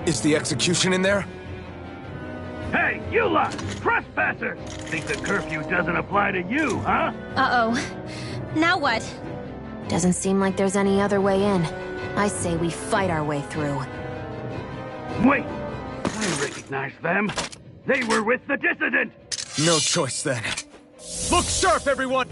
Is the execution in there? Hey, you lot! Trespassers! Think the curfew doesn't apply to you, huh? Uh-oh. Now what? Doesn't seem like there's any other way in. I say we fight our way through. Wait! I recognize them. They were with the dissident! No choice then. Look sharp, everyone!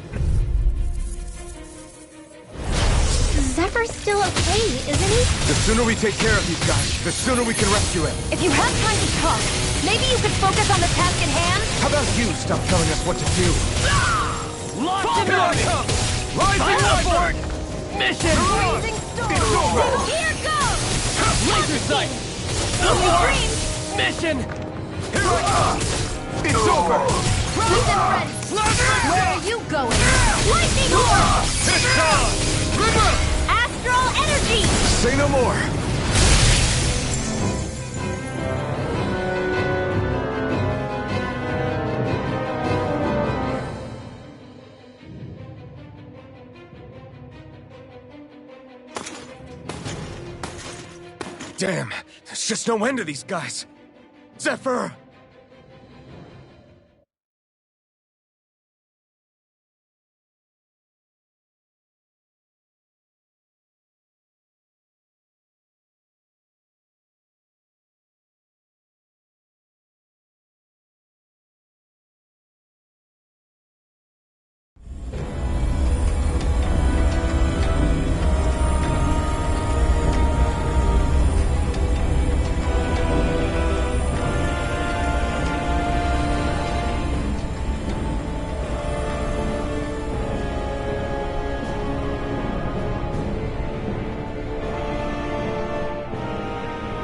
Zephyr's still okay, isn't he? The sooner we take care of these guys, the sooner we can rescue him. If you have time to talk, maybe you could focus on the task at hand? How about you stop telling us what to do? Lost him out! Rising Mission! Blazing storm! It's over! Here goes! Laser sight! Mission! Here I come! It's over! Frozen ready! Where are you going? Lightning orb! It's time! Astral energy! Say no more! Damn, there's just no end to these guys. Zephyr!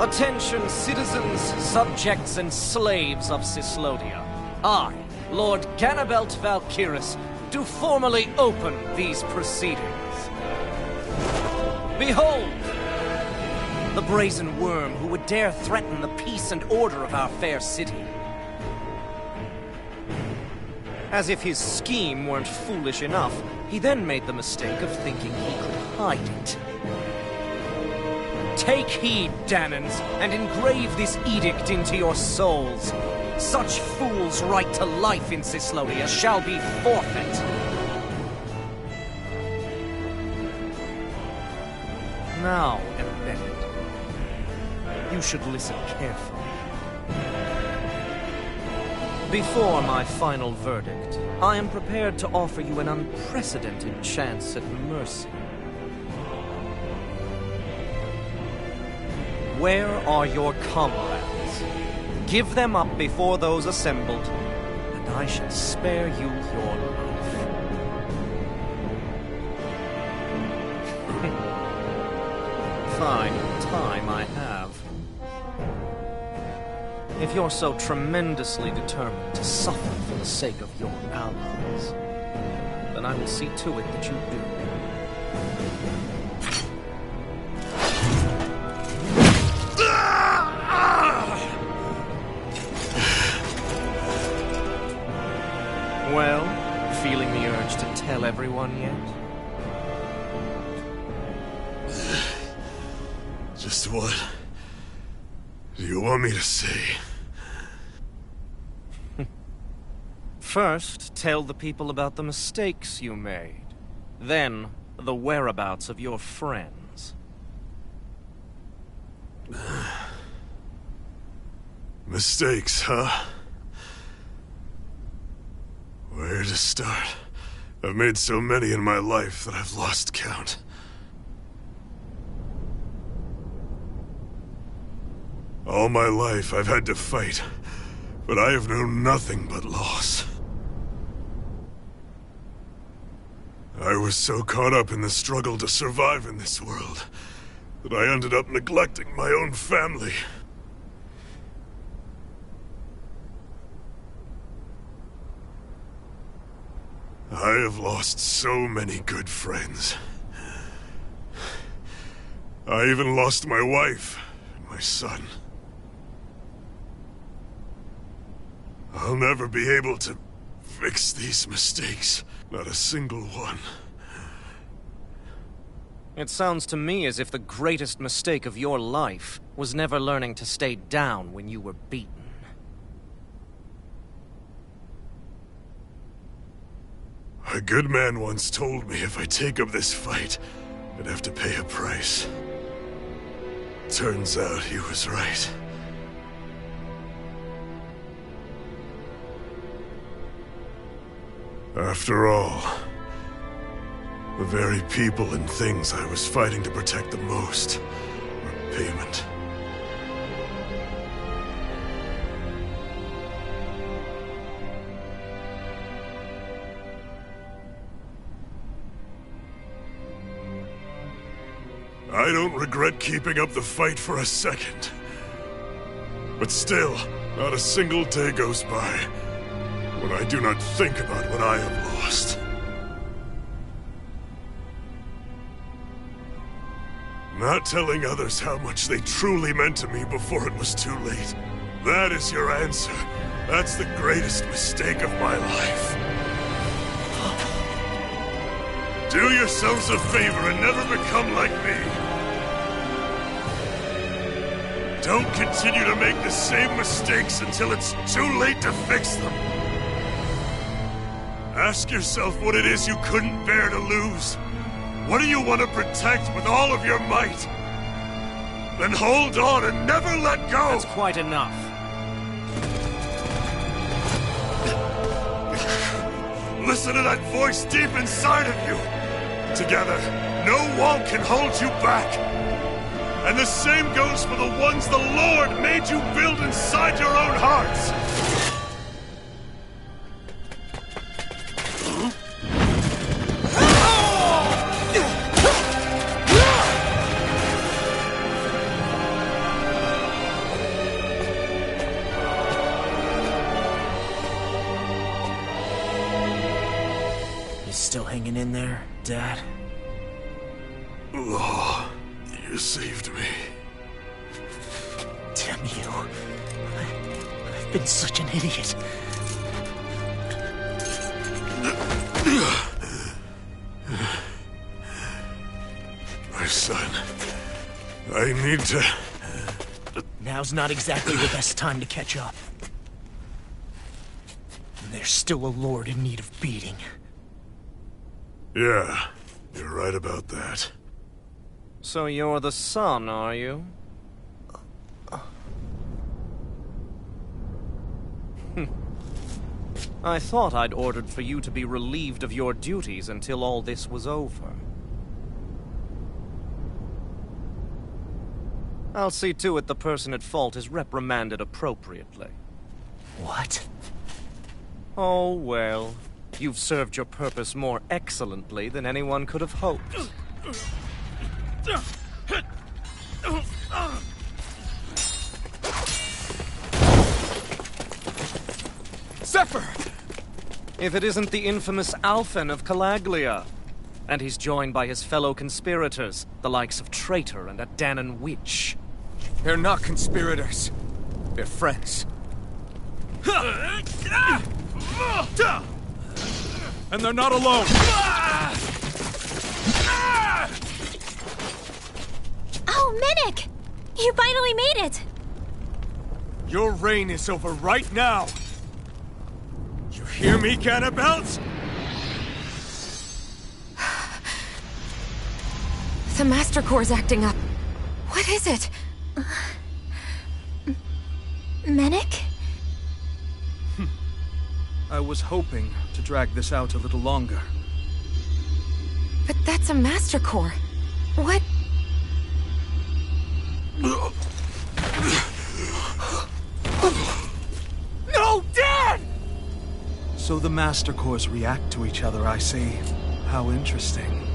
Attention, citizens, subjects, and slaves of Cyslodia. I, Lord Ganabelt Valkyris, do formally open these proceedings. Behold! The brazen worm who would dare threaten the peace and order of our fair city. As if his scheme weren't foolish enough, he then made the mistake of thinking he could hide it. Take heed, Danans, and engrave this edict into your souls. Such fools' right to life in Cyslodia shall be forfeit. Now, embedded, you should listen carefully. Before my final verdict, I am prepared to offer you an unprecedented chance at mercy. Where are your comrades? Give them up before those assembled, and I shall spare you your life. Fine time I have. If you're so tremendously determined to suffer for the sake of your allies, then I will see to it that you do. Well, feeling the urge to tell everyone yet? Just what do you want me to say? First, tell the people about the mistakes you made. Then, the whereabouts of your friends. Mistakes, huh? Where to start? I've made so many in my life that I've lost count. All my life I've had to fight, but I have known nothing but loss. I was so caught up in the struggle to survive in this world that I ended up neglecting my own family. I have lost so many good friends. I even lost my wife and my son. I'll never be able to fix these mistakes. Not a single one. It sounds to me as if the greatest mistake of your life was never learning to stay down when you were beaten. A good man once told me if I take up this fight, I'd have to pay a price. Turns out he was right. After all, the very people and things I was fighting to protect the most were payment. I don't regret keeping up the fight for a second. But still, not a single day goes by when I do not think about what I have lost. Not telling others how much they truly meant to me before it was too late. That is your answer. That's the greatest mistake of my life. Do yourselves a favor and never become like me. Don't continue to make the same mistakes until it's too late to fix them. Ask yourself what it is you couldn't bear to lose. What do you want to protect with all of your might? Then hold on and never let go! That's quite enough. Listen to that voice deep inside of you! Together, no wall can hold you back! And the same goes for the ones the Lord made you build inside your own hearts! Still hanging in there, Dad? Oh, you saved me. Damn you. I've been such an idiot. My son, I need to... Now's not exactly the best time to catch up. There's still a lord in need of beating. Yeah, you're right about that. So you're the son, are you? I thought I'd ordered for you to be relieved of your duties until all this was over. I'll see to it the person at fault is reprimanded appropriately. What? Oh, well. You've served your purpose more excellently than anyone could have hoped. Zephyr! If it isn't the infamous Alphen of Calaglia. And he's joined by his fellow conspirators, the likes of Traitor and a Danon Witch. They're not conspirators. They're friends. And they're not alone! Oh, Minnick! You finally made it! Your reign is over right now! You hear me, Cannibals? The Master Core's acting up. What is it? Minnick? I was hoping to drag this out a little longer. But that's a Master Core. What? No, Dad! So the Master Cores react to each other, I see. How interesting.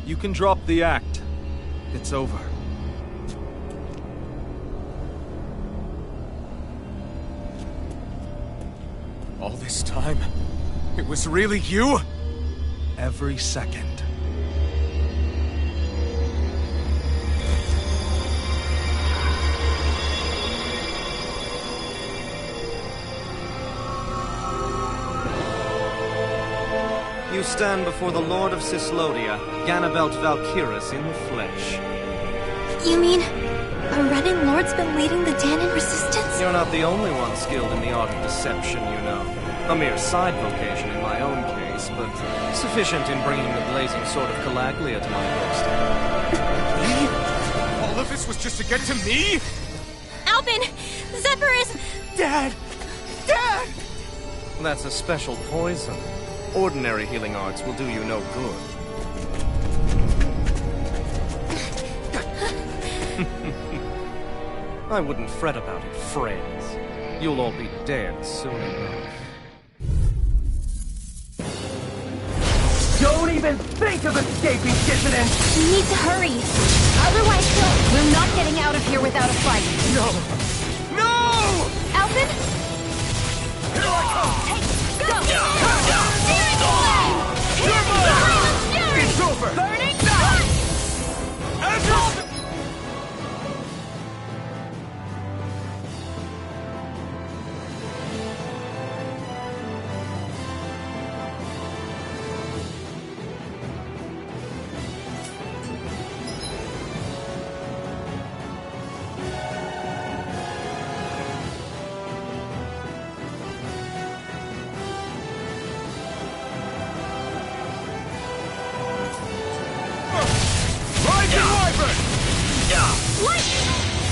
You can drop the act. It's over. All this time, it was really you? Every second. You stand before the Lord of Cyslodia, Ganabelt Valkyris in the flesh. You mean a Renin Lord's been leading the Danon resistance? You're not the only one skilled in the art of deception, you know. A mere side vocation in my own case, but sufficient in bringing the blazing sword of Calaglia to my doorstep. Me? All of this was just to get to me? Alvin! Zephyr is... Dad! Dad! That's a special poison. Ordinary healing arts will do you no good. I wouldn't fret about it, friends. You'll all be dead soon enough. Don't even think of escaping, dissident! We need to hurry. Otherwise, We're not getting out of here without a fight. No! No! Alvin? Here I come! Hey, go! Steering away! It's over! Burning Ezra!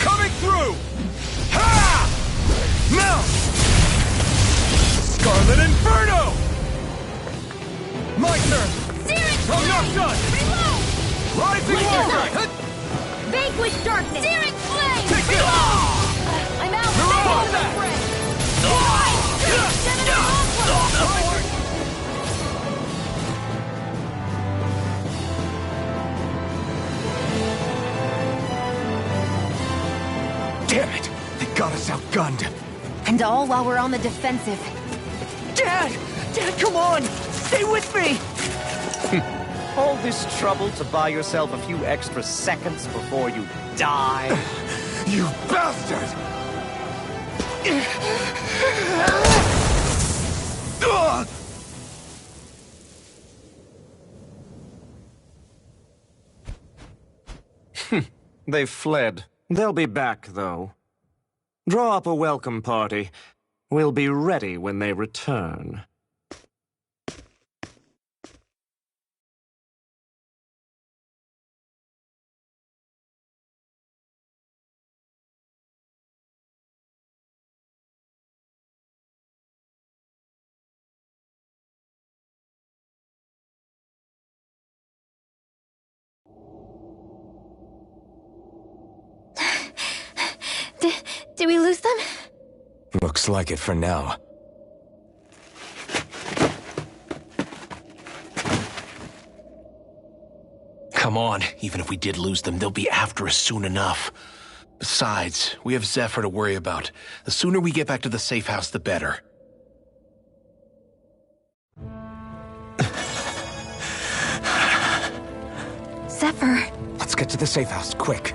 Coming through! Ha! Now! Scarlet Inferno! My turn! I'm not done! Rising Warframe! Vanquish darkness! Searing flame! Take it! I'm out! You're all that! Damn it! They got us outgunned! And all while we're on the defensive. Dad! Dad, come on! Stay with me! All this trouble to buy yourself a few extra seconds before you die? You bastard! They've fled. They'll be back, though. Draw up a welcome party. We'll be ready when they return. Did we lose them? Looks like it for now. Come on, even if we did lose them, they'll be after us soon enough. Besides, we have Zephyr to worry about. The sooner we get back to the safe house, the better. Zephyr. Let's get to the safe house, quick.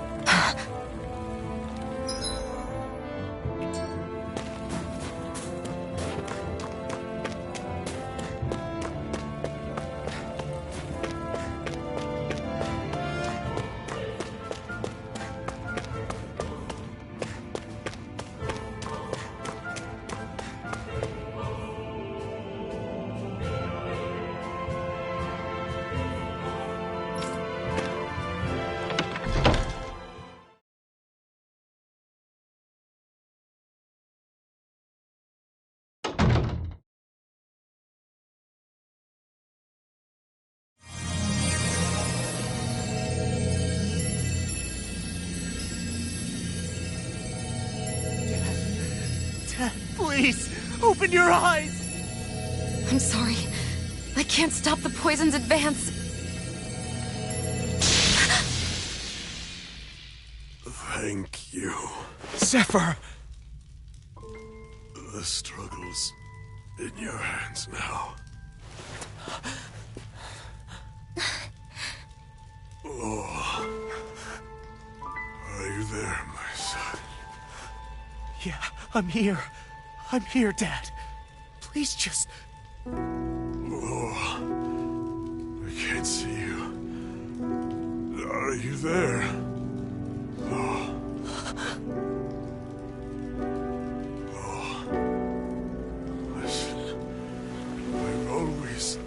Dad, please, open your eyes! I'm sorry. I can't stop the poison's advance. Thank you. Zephyr! The struggle's in your hands now. Oh. Are you there, my son? Yeah, I'm here. I'm here, Dad. Please just... Oh. I can't see you. Are you there? Oh. Oh. Listen. I've always...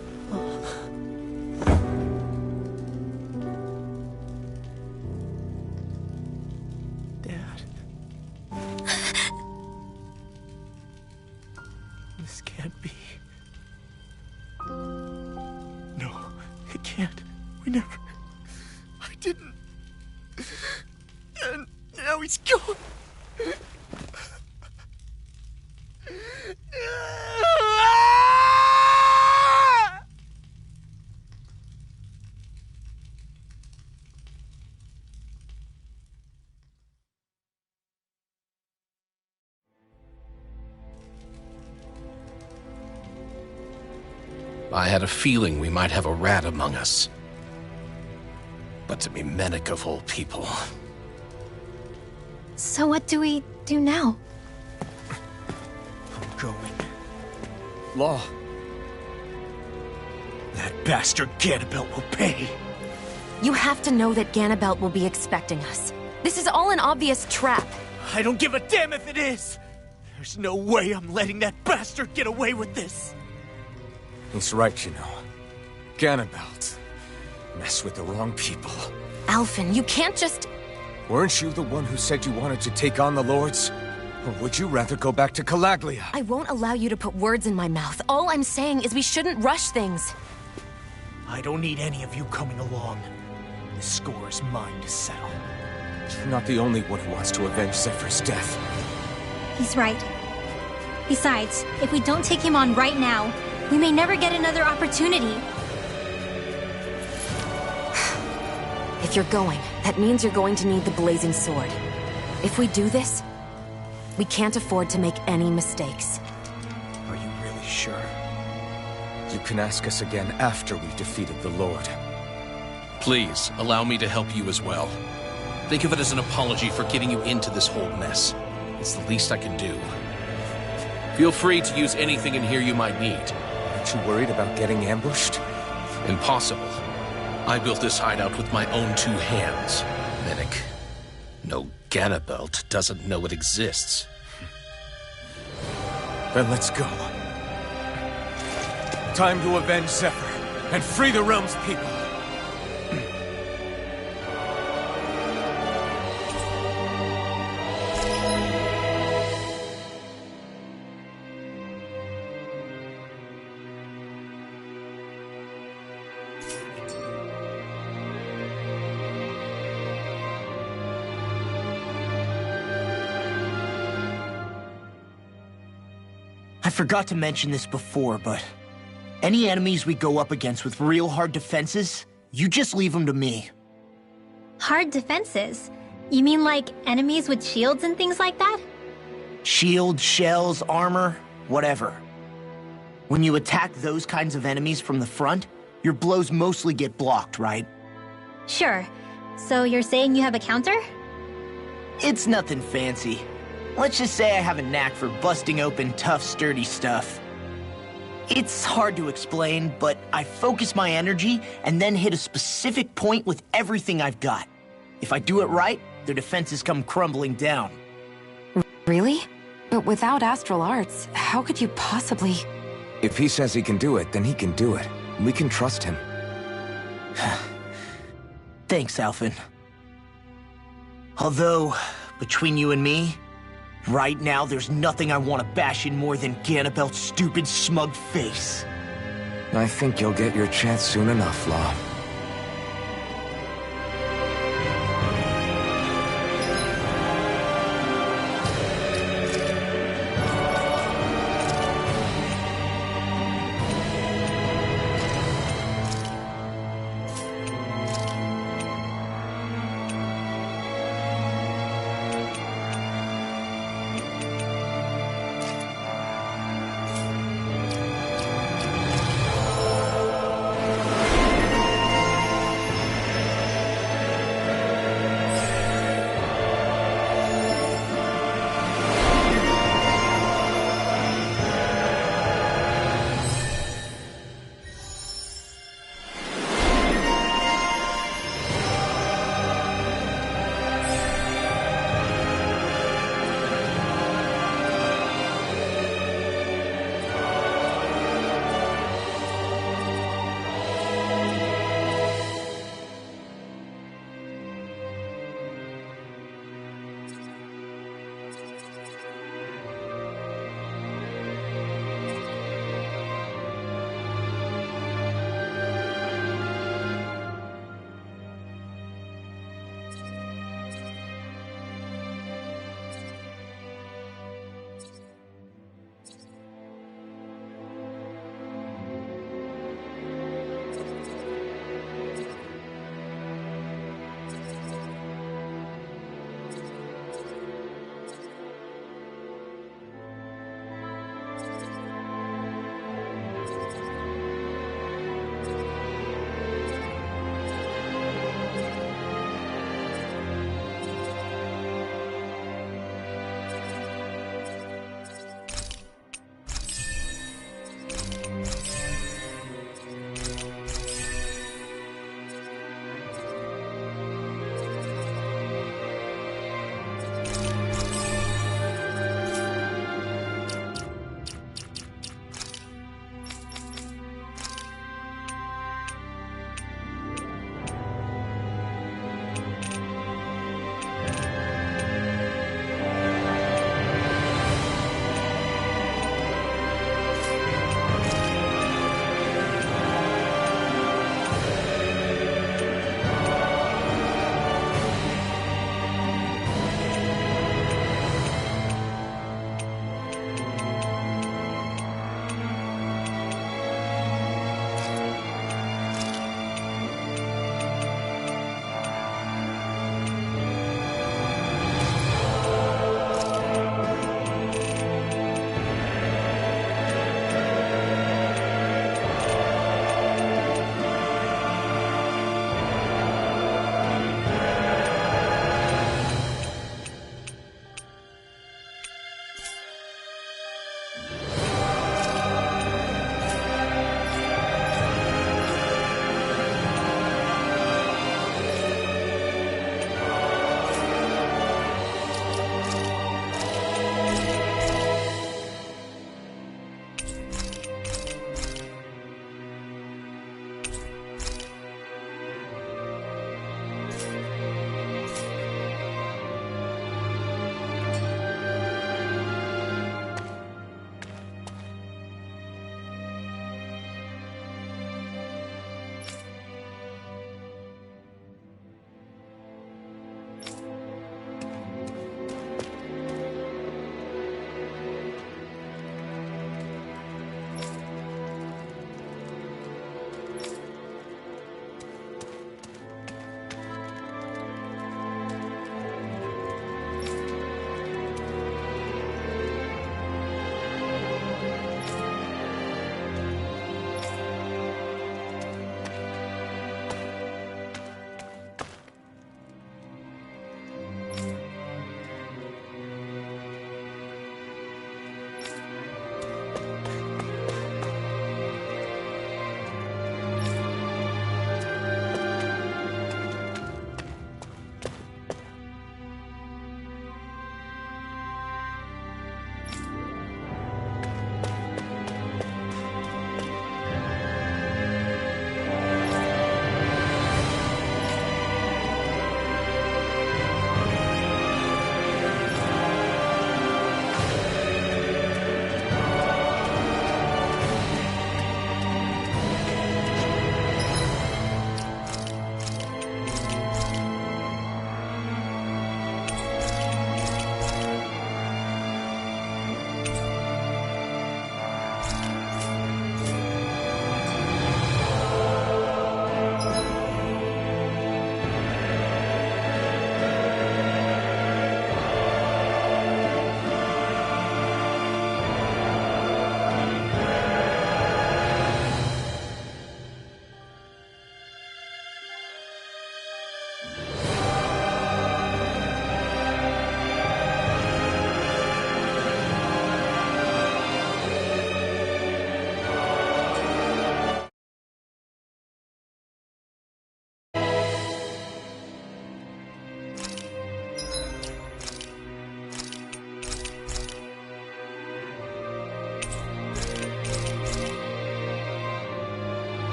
Dad. This can't be. No, it can't. We never... I didn't. And now he's gone. I had a feeling we might have a rat among us. But to be Mennick of all people. So what do we do now? I'm going. Law. That bastard Ganabelt will pay. You have to know that Ganabelt will be expecting us. This is all an obvious trap. I don't give a damn if it is. There's no way I'm letting that bastard get away with this. He's right, you know. Ganabelt. Mess with the wrong people. Alphen, you can't just... Weren't you the one who said you wanted to take on the Lords? Or would you rather go back to Calaglia? I won't allow you to put words in my mouth. All I'm saying is we shouldn't rush things. I don't need any of you coming along. The score is mine to settle. You're not the only one who wants to avenge Zephyr's death. He's right. Besides, if we don't take him on right now, we may never get another opportunity. If you're going, that means you're going to need the Blazing Sword. If we do this, we can't afford to make any mistakes. Are you really sure? You can ask us again after we've defeated the Lord. Please, allow me to help you as well. Think of it as an apology for getting you into this whole mess. It's the least I can do. Feel free to use anything in here you might need. Aren't you worried about getting ambushed? Impossible. I built this hideout with my own 2 hands. Mennick. No, Ganabelt doesn't know it exists. Then let's go. Time to avenge Zephyr and free the realm's people. I forgot to mention this before, but any enemies we go up against with real hard defenses, you just leave them to me. Hard defenses? You mean like enemies with shields and things like that? Shields, shells, armor, whatever. When you attack those kinds of enemies from the front, your blows mostly get blocked, right? Sure. So you're saying you have a counter? It's nothing fancy. Let's just say I have a knack for busting open tough, sturdy stuff. It's hard to explain, but I focus my energy and then hit a specific point with everything I've got. If I do it right, their defenses come crumbling down. Really? But without astral arts, how could you possibly... If he says he can do it, then he can do it. We can trust him. Thanks, Alphen. Although, between you and me, right now there's nothing I want to bash in more than Ganabelt's stupid, smug face. I think you'll get your chance soon enough, Law.